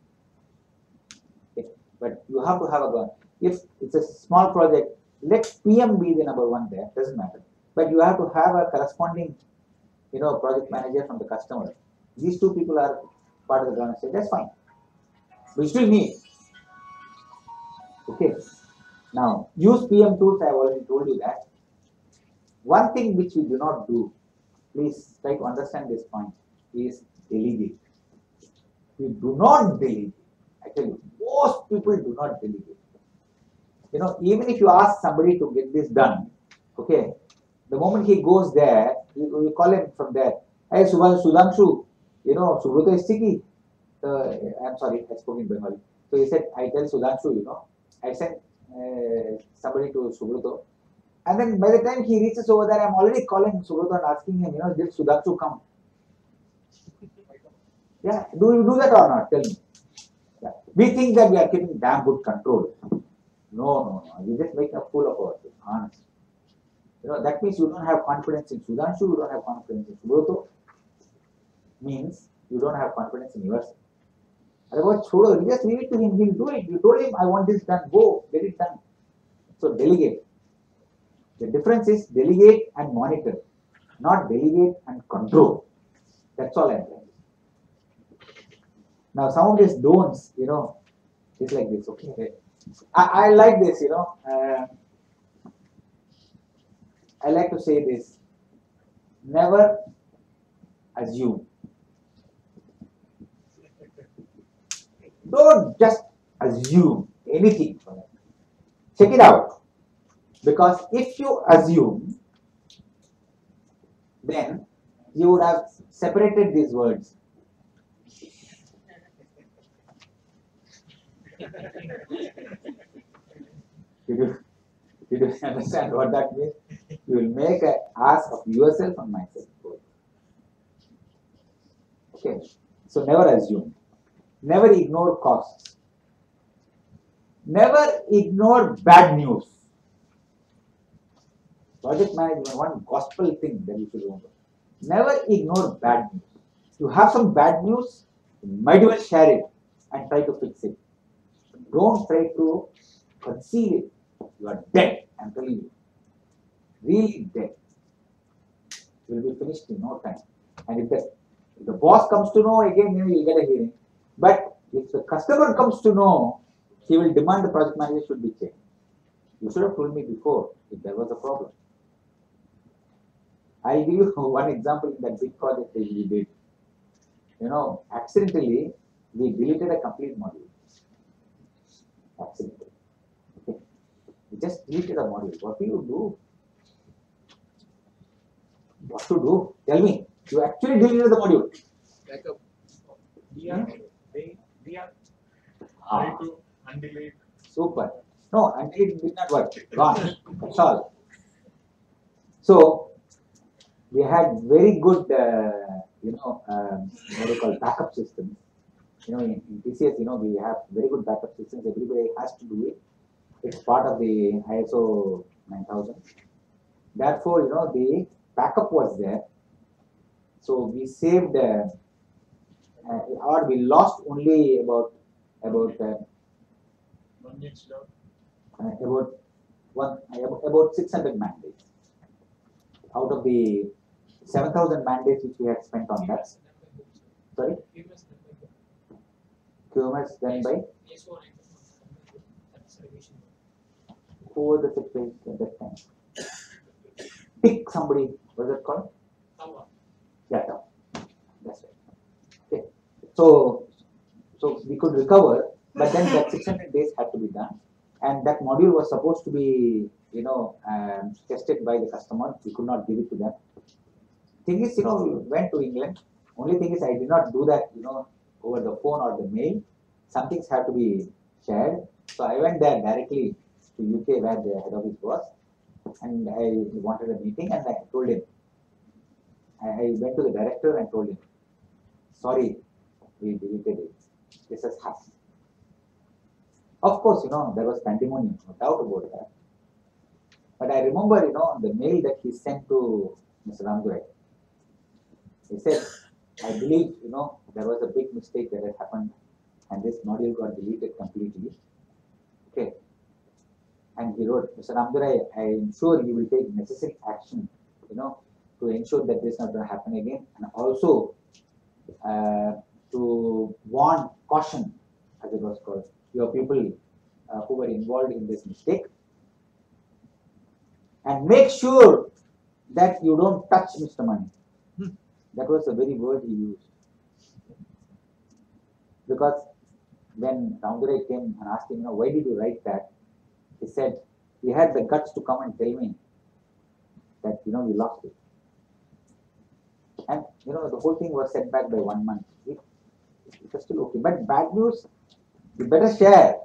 Okay. But you have to have a governance. If it's a small project, let PM be the number 1 there, doesn't matter. But you have to have a corresponding, project manager from the customer. These 2 people are part of the governance. That's fine. We still need. Okay. Now, use PM tools, I have already told you that. One thing which we do not do, please try to understand this point, is delegate. We do not delegate. I tell you, most people do not delegate. Even if you ask somebody to get this done, okay, the moment he goes there, you call him from there. Hey, Sudhanshu, Subhrata is sticky. I'm sorry, I spoke in Bengali. So he said, I tell Sudhanshu, I sent somebody to Subhrata. And then by the time he reaches over there, I'm already calling Subhrata and asking him, did Sudhanshu come? Yeah, do you do that or not? Tell me. Yeah. We think that we are keeping damn good control. No. We just make a fool of ourselves. Honest. That means you don't have confidence in Sudhanshu, you don't have confidence in Subhrata. Means you don't have confidence in yourself. Otherwise, just leave it to him. He'll do it. You told him, I want this done. Go, get it done. So delegate. The difference is delegate and monitor, not delegate and control. That's all I'm saying. Now, some of these don'ts, it's like this. Okay, I like this. I like to say this: never assume. Don't just assume anything from it. Check it out. Because if you assume, then you would have separated these words. Did you understand what that means? You will make an ask of yourself and myself. Okay. So never assume. Never ignore costs. Never ignore bad news. Project management, one gospel thing that you should remember. Never ignore bad news. You have some bad news, you might as well share it and try to fix it. Don't try to conceal it. You are dead, I'm telling you. Really dead. You will be finished in no time. And if the boss comes to know, again, you will get a hearing. But if the customer comes to know, he will demand the project manager should be changed. You should have told me before if there was a problem. I'll give you one example in that big project that we did. You know, accidentally, we deleted a complete module. Accidentally. Okay. We just deleted a module. What do you do? What to do? Tell me. You actually deleted the module. Like a DR, DR, try to undelete. Super. No, undelete did not work. Gone. That's all. So, we had very good, what do you call backup systems. You know, in TCS, we have very good backup systems. Everybody has to do it. It's part of the ISO 9000. Therefore, the backup was there. So we saved, or we lost only about 600 man days out of the 7,000 man days which we had spent on that. Sorry? QMS done by? Who was the secretary at that time? Pick somebody, what was it called? Yeah, that's right. Okay. So we could recover, but then that 600 days had to be done. And that module was supposed to be, tested by the customer. We could not give it to them. Thing is, we went to England. Only thing is, I did not do that, over the phone or the mail. Some things have to be shared. So I went there directly to UK where the head office was, and I wanted a meeting, and I told him. I went to the director and told him, sorry, we deleted it. This has happened. Of course, there was pandemonium, no doubt about that. But I remember, the mail that he sent to Mr. Ramdurai. He said, I believe, there was a big mistake that had happened and this module got deleted completely. Okay. And he wrote, Mr. Ramdurai, I am sure you will take necessary action, to ensure that this is not going to happen again. And also to warn, caution, as it was called, your people who were involved in this mistake. And make sure that you don't touch Mr. Money. That was the very word he used. Because when Ramdurai came and asked him, why did you write that? He said, he had the guts to come and tell me that, we lost it. And, the whole thing was set back by 1 month. It was still okay. But bad news, you better share.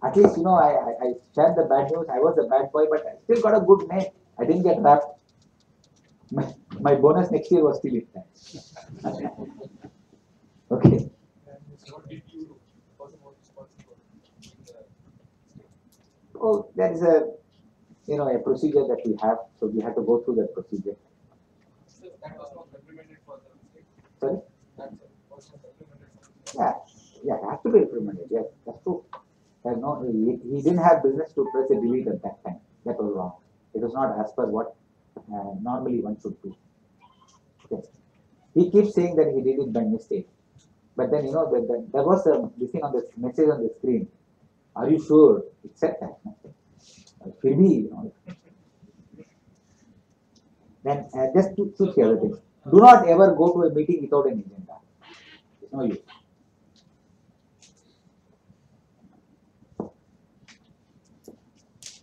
At least, I shared the bad news. I was a bad boy, but I still got a good name. I didn't get wrapped. My bonus next year was still in time. Okay. What did you do? Oh, there is a procedure that we have. So we have to go through that procedure. So that was not implemented for the mistake. Sorry? That was not implemented for the mistake. Yeah, it has to be implemented. Yes, that's true. No, he didn't have business to press a delete at that time. That was wrong. It was not as per what normally one should do. Okay. He keeps saying that he did it by mistake. But then, there was this thing on the message on the screen. Are you sure? It said that. Maybe, Then just two three other things. Do not ever go to a meeting without an agenda. It's no use.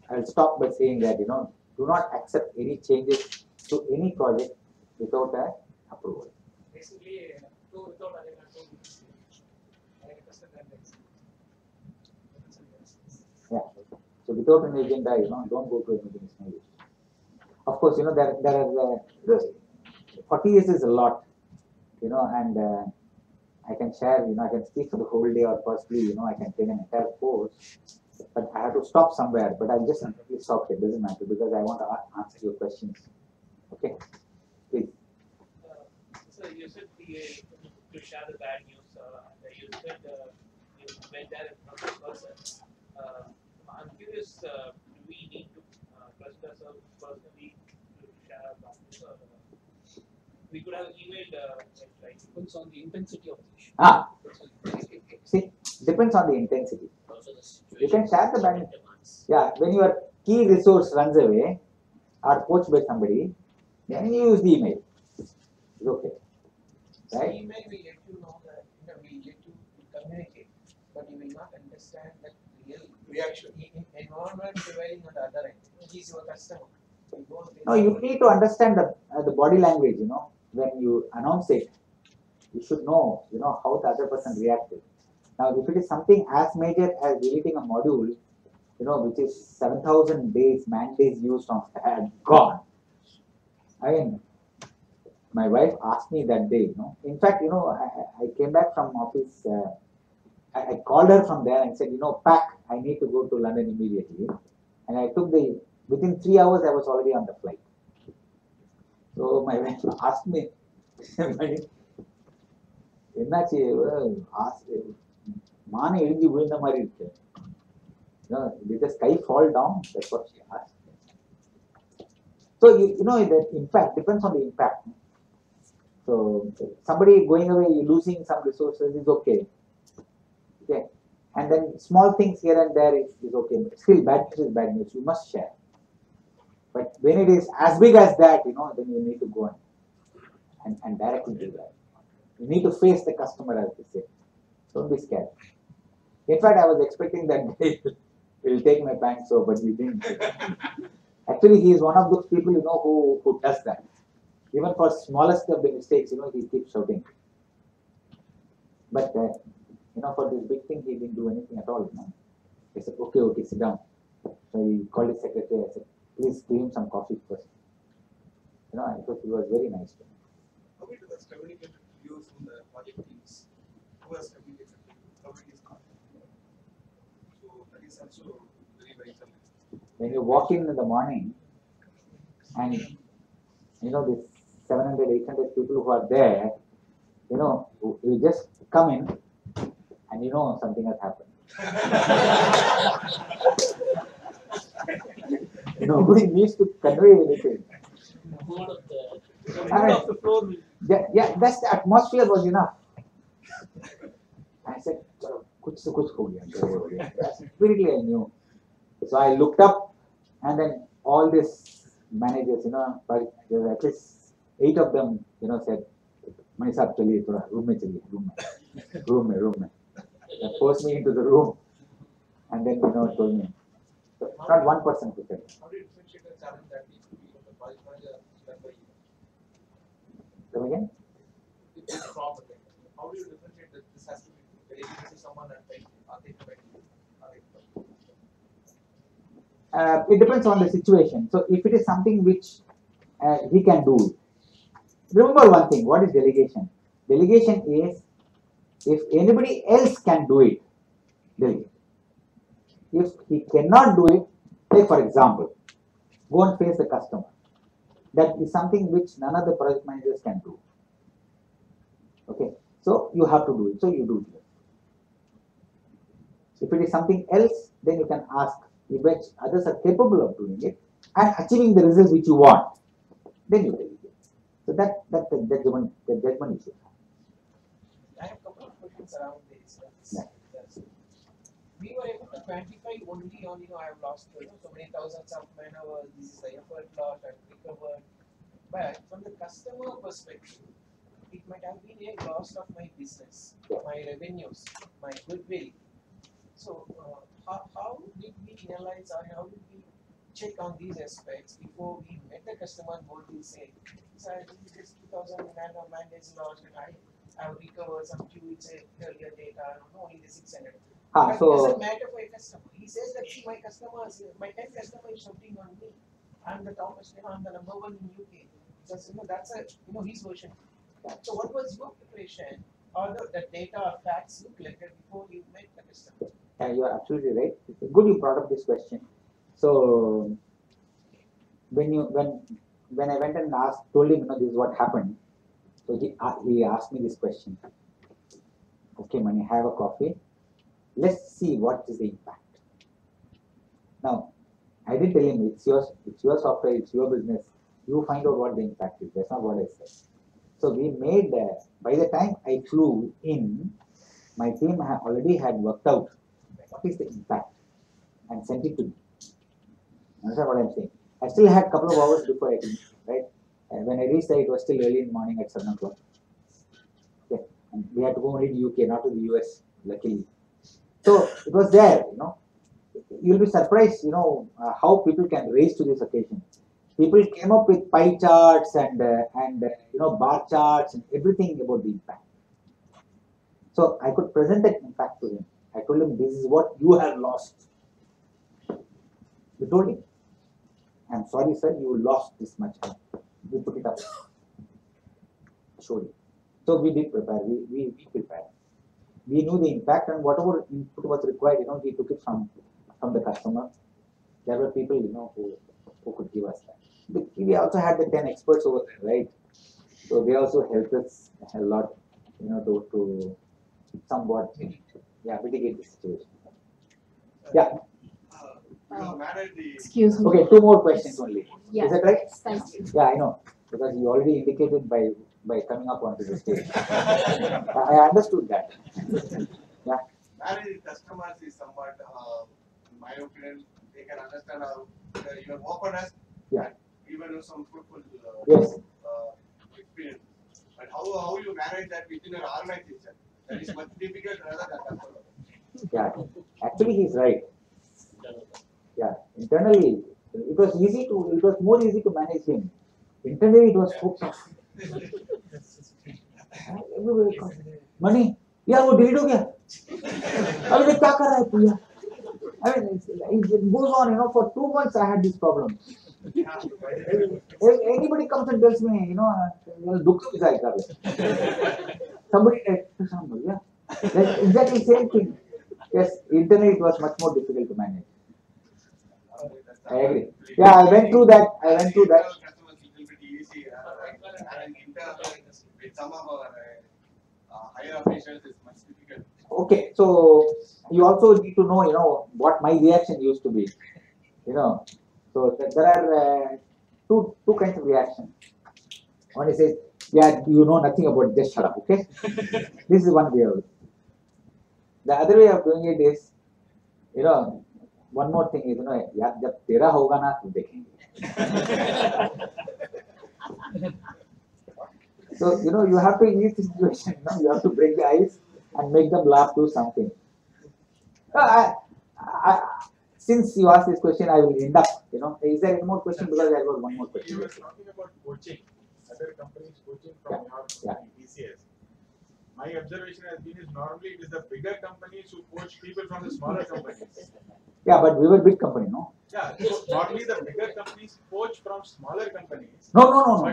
I'll stop by saying that, do not accept any changes to any project without a approval. Basically, two without agenda, two with Yeah. So without an agenda, don't go to anything small. Of course, there are 40 years is a lot, and I can share, I can speak for the whole day, or possibly, I can take an entire course, but I have to stop somewhere. But I'll just simply stop here. Doesn't matter, because I want to answer your questions. Okay, please. So you said to share the bad news. You said you went there in front of person. I'm curious. Do we need to present ourselves personally to share our bad news? We could have emailed. Like depends on the intensity of the issue. See, depends on the intensity. Also the situation. You can share the bad news. Yeah, when your key resource runs away or poached by somebody, then you use the email. It's okay. So Right? email will let you know that, we let you communicate, but you will not understand that real Reaction. environment prevailing on the other end. He's your customer. No, you need to understand the body language. When you announce it, you should know, how the other person reacted. Now, if it is something as major as deleting a module, which is 7,000 days, man days used on that, gone. I mean, my wife asked me that day, In fact, I came back from office. I called her from there and said, pack, I need to go to London immediately. And I took within 3 hours, I was already on the flight. So my wife asked me, என்னாச்சு மானை இழிஞ்சு விழுந்த மாதிரி இருக்கு. Did the sky fall down? That's what she asked. So the impact depends on the impact. So somebody going away, losing some resources is okay. Okay, and then small things here and there is okay. Still, bad news is bad news. You must share. But when it is as big as that, then you need to go and directly do that. You need to face the customer, as they say. Don't be scared. In fact, I was expecting that day will take my pants so, but he didn't. Actually, he is one of those people, who does that. Even for smallest of the mistakes, he keeps shouting. But, for this big thing, he didn't do anything at all. He said, okay, sit down. So he called his secretary. I said, please give him some coffee first. I thought he was very nice to me. How it was communicated to you from the project teams? Who has communicated to you? How it is not? So that is also very vital. When you walk in the morning and this 700, 800 people who are there, you just come in and something has happened. Nobody needs to convey anything. Yeah, that's the atmosphere was enough. I said, kuch ho gaya. Immediately I knew. So I looked up, and then all these managers, at least 8 of them, said, "Mani sahab, chaliye, thoda room mein." They forced me into the room, and then told me. Not one person who said. How do you differentiate the challenge that needs to be from the project manager done by you? Come again? It's a problem. How do you differentiate that this has to be delegated to someone and by It depends on the situation. So if it is something which he can do, remember one thing. What is delegation? Delegation is if anybody else can do it, delegate. If he cannot do it, take for example, go and face the customer. That is something which none of the project managers can do. Okay, so you have to do it. So you do it. If it is something else, then you can ask which others are capable of doing it and achieving the results which you want. Then you delegate. So that the judgment you should have. I have a couple of questions around this. Yeah. We were able to quantify only on, I have lost so many thousands of man hours, this is the effort lost and recovered. But from the customer perspective, it might have been a loss of my business, my revenues, my goodwill. So how did we analyze or how did we check on these aspects before we met the customer. Both will say, "Sir, this 2000 man is lost, and I have recovered some few earlier data, only the 600." But it doesn't matter for a customer. He says that, "See, my 10 customer is shouting on me. I'm the top customer. I'm the number one in UK." Because that's his version. So what was your preparation or the data or facts you collected before you met the customer? Yeah, you are absolutely right. It's good you brought up this question. So when I went and told him, this is what happened. So he asked me this question. Okay, Mani, have a coffee. Let's see what is the impact. Now, I did tell him it's your software, it's your business. You find out what the impact is. That's not what I said. So we made, by the time I flew in, my team already had worked out what is the impact and sent it to me. Understand what I'm saying? I still had a couple of hours before I came, right? And when I reached there, it was still early in the morning at 7 o'clock. Okay. And we had to go only to UK, not to the US, luckily. So it was there, You'll be surprised, how people can raise to this occasion. People came up with pie charts and bar charts and everything about the impact. So I could present that impact to him. I told him, this is what you have lost. We told him, I'm sorry, sir, you lost this much. We put it up. Showed him. So we did prepare. We prepared. We knew the impact and whatever input was required, we took it from the customer. There were people, who could give us that. We also had the 10 experts over there, right? So they also helped us a lot, to somewhat, mitigate the situation. Yeah. Excuse me. Okay, 2 more questions only. Yeah. Is that right? Thank you. Yeah, I know. Because you already indicated by coming up onto the stage. I understood that. Yeah. Managing customers is somewhat, in my opinion, they can understand your openness. Yeah. Even some fruitful Yes. experience. But how you manage that within your organization, that is much difficult rather than customer. Yeah. Actually, he's right. Yeah. Internally, it was more easy to manage him. Internally, it was so tough. Money? Yeah, वो delete हो गया. अबे क्या कर रहा है तू यार? I mean, it goes on, for 2 months I had this problem. Anybody comes and tells me, दुख से जाए कर ले. Somebody yeah. That's exactly same thing. Yes, internally it was much more difficult to manage. I agree. Yeah, I went through that. With some of our higher officials, is much difficult. Okay, so you also need to know, what my reaction used to be. So there are two kinds of reaction. One is, yeah, you know nothing about, just shut up, okay? This is one way of it. The other way of doing it is, one more thing is, यार जब तेरा होगा ना तो देखेंगे. So you have to use the situation. You have to break the ice and make them laugh, do something. Since you asked this question, I will end up. Is there any more question? Because I got one more question. You were talking about coaching, other companies coaching from your TCS. My observation has been is normally it is the bigger companies who coach people from the smaller companies. Yeah, but we were big company, no? Yeah, so normally the bigger companies coach from smaller companies. No.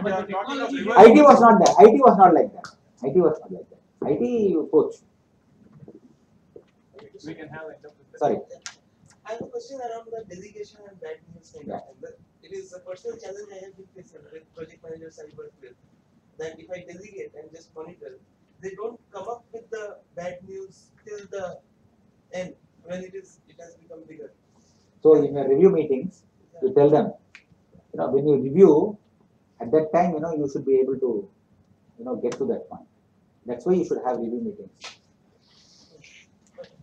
But you are talking of reverse. IT was not that. IT was not like that. IT you coach. We can have it. Sorry. I have a question around the delegation and bad news kind of thing. It is a personal challenge I have with project managers I work with. That if I delegate and just monitor, they don't come up with the bad news till the end when it has become bigger. So in your review meetings, you tell them, when you review, at that time, you should be able to, get to that point. That's why you should have review meetings.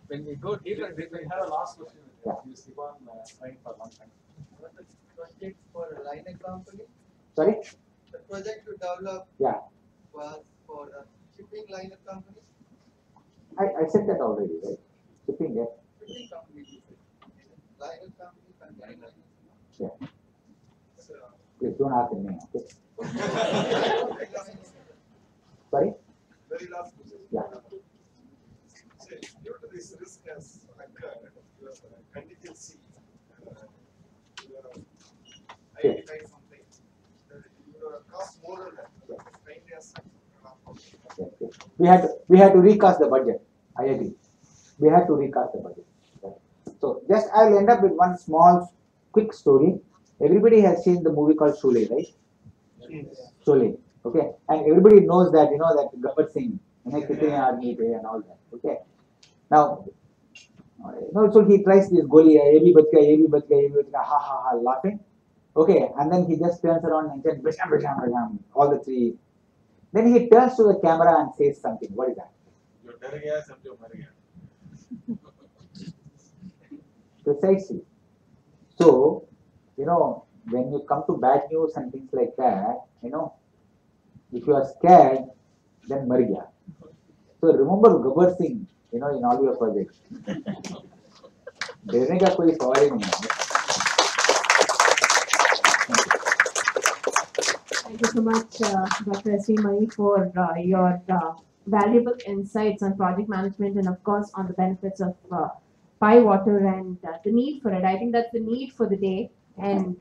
When we go deeper, we will have a last question. Yeah. You keep on trying for a long time. What the project for a liner company? Sorry? The project to develop was for a shipping liner company. I said that already, right? Shipping, yeah. Shipping company, liner company, container liner. Please don't ask me. Okay. Sorry? Very last question. Yeah. Say, due to this risk has occurred, your contingency, you have identified something, your cost more than that. Kindly as Okay. We had to recast the budget. I agree. We had to recast the budget. Right. So just I'll end up with one small, quick story. Everybody has seen the movie called Sholay, right? Sholay. Okay, and everybody knows that that Gabbar Singh, kitne aadmi the and all that. Okay. Now, so he tries this goli, ye bhi bach gaya, ye bhi bach gaya, ye bhi bach gaya, ha ha ha, laughing. Okay, and then he just turns around and says, basham, basham, basham, all the three. Then he turns to the camera and says something. What is that? जो डर गया समझो मर गया. Precisely. So, when you come to bad news and things like that, if you are scared, then mar gaya. So remember Gabbar Singh, in all your projects. डरने का कोई सवाल ही नहीं है. Thank you so much, Dr. S. V. Mani, for your valuable insights on project management and, of course, on the benefits of water and the need for it. I think that's the need for the day. And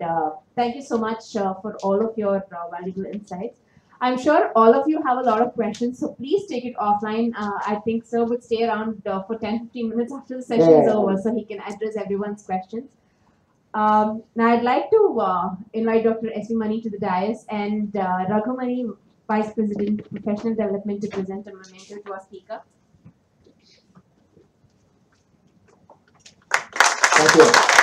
thank you so much for all of your valuable insights. I'm sure all of you have a lot of questions, so please take it offline. I think Sir would stay around for 10-15 minutes after the session is over, so he can address everyone's questions. Now I'd like to invite Dr. S. V. Mani to the dais and Raghu Mani, Vice President, Professional Development, to present a memento to our speaker. Thank you.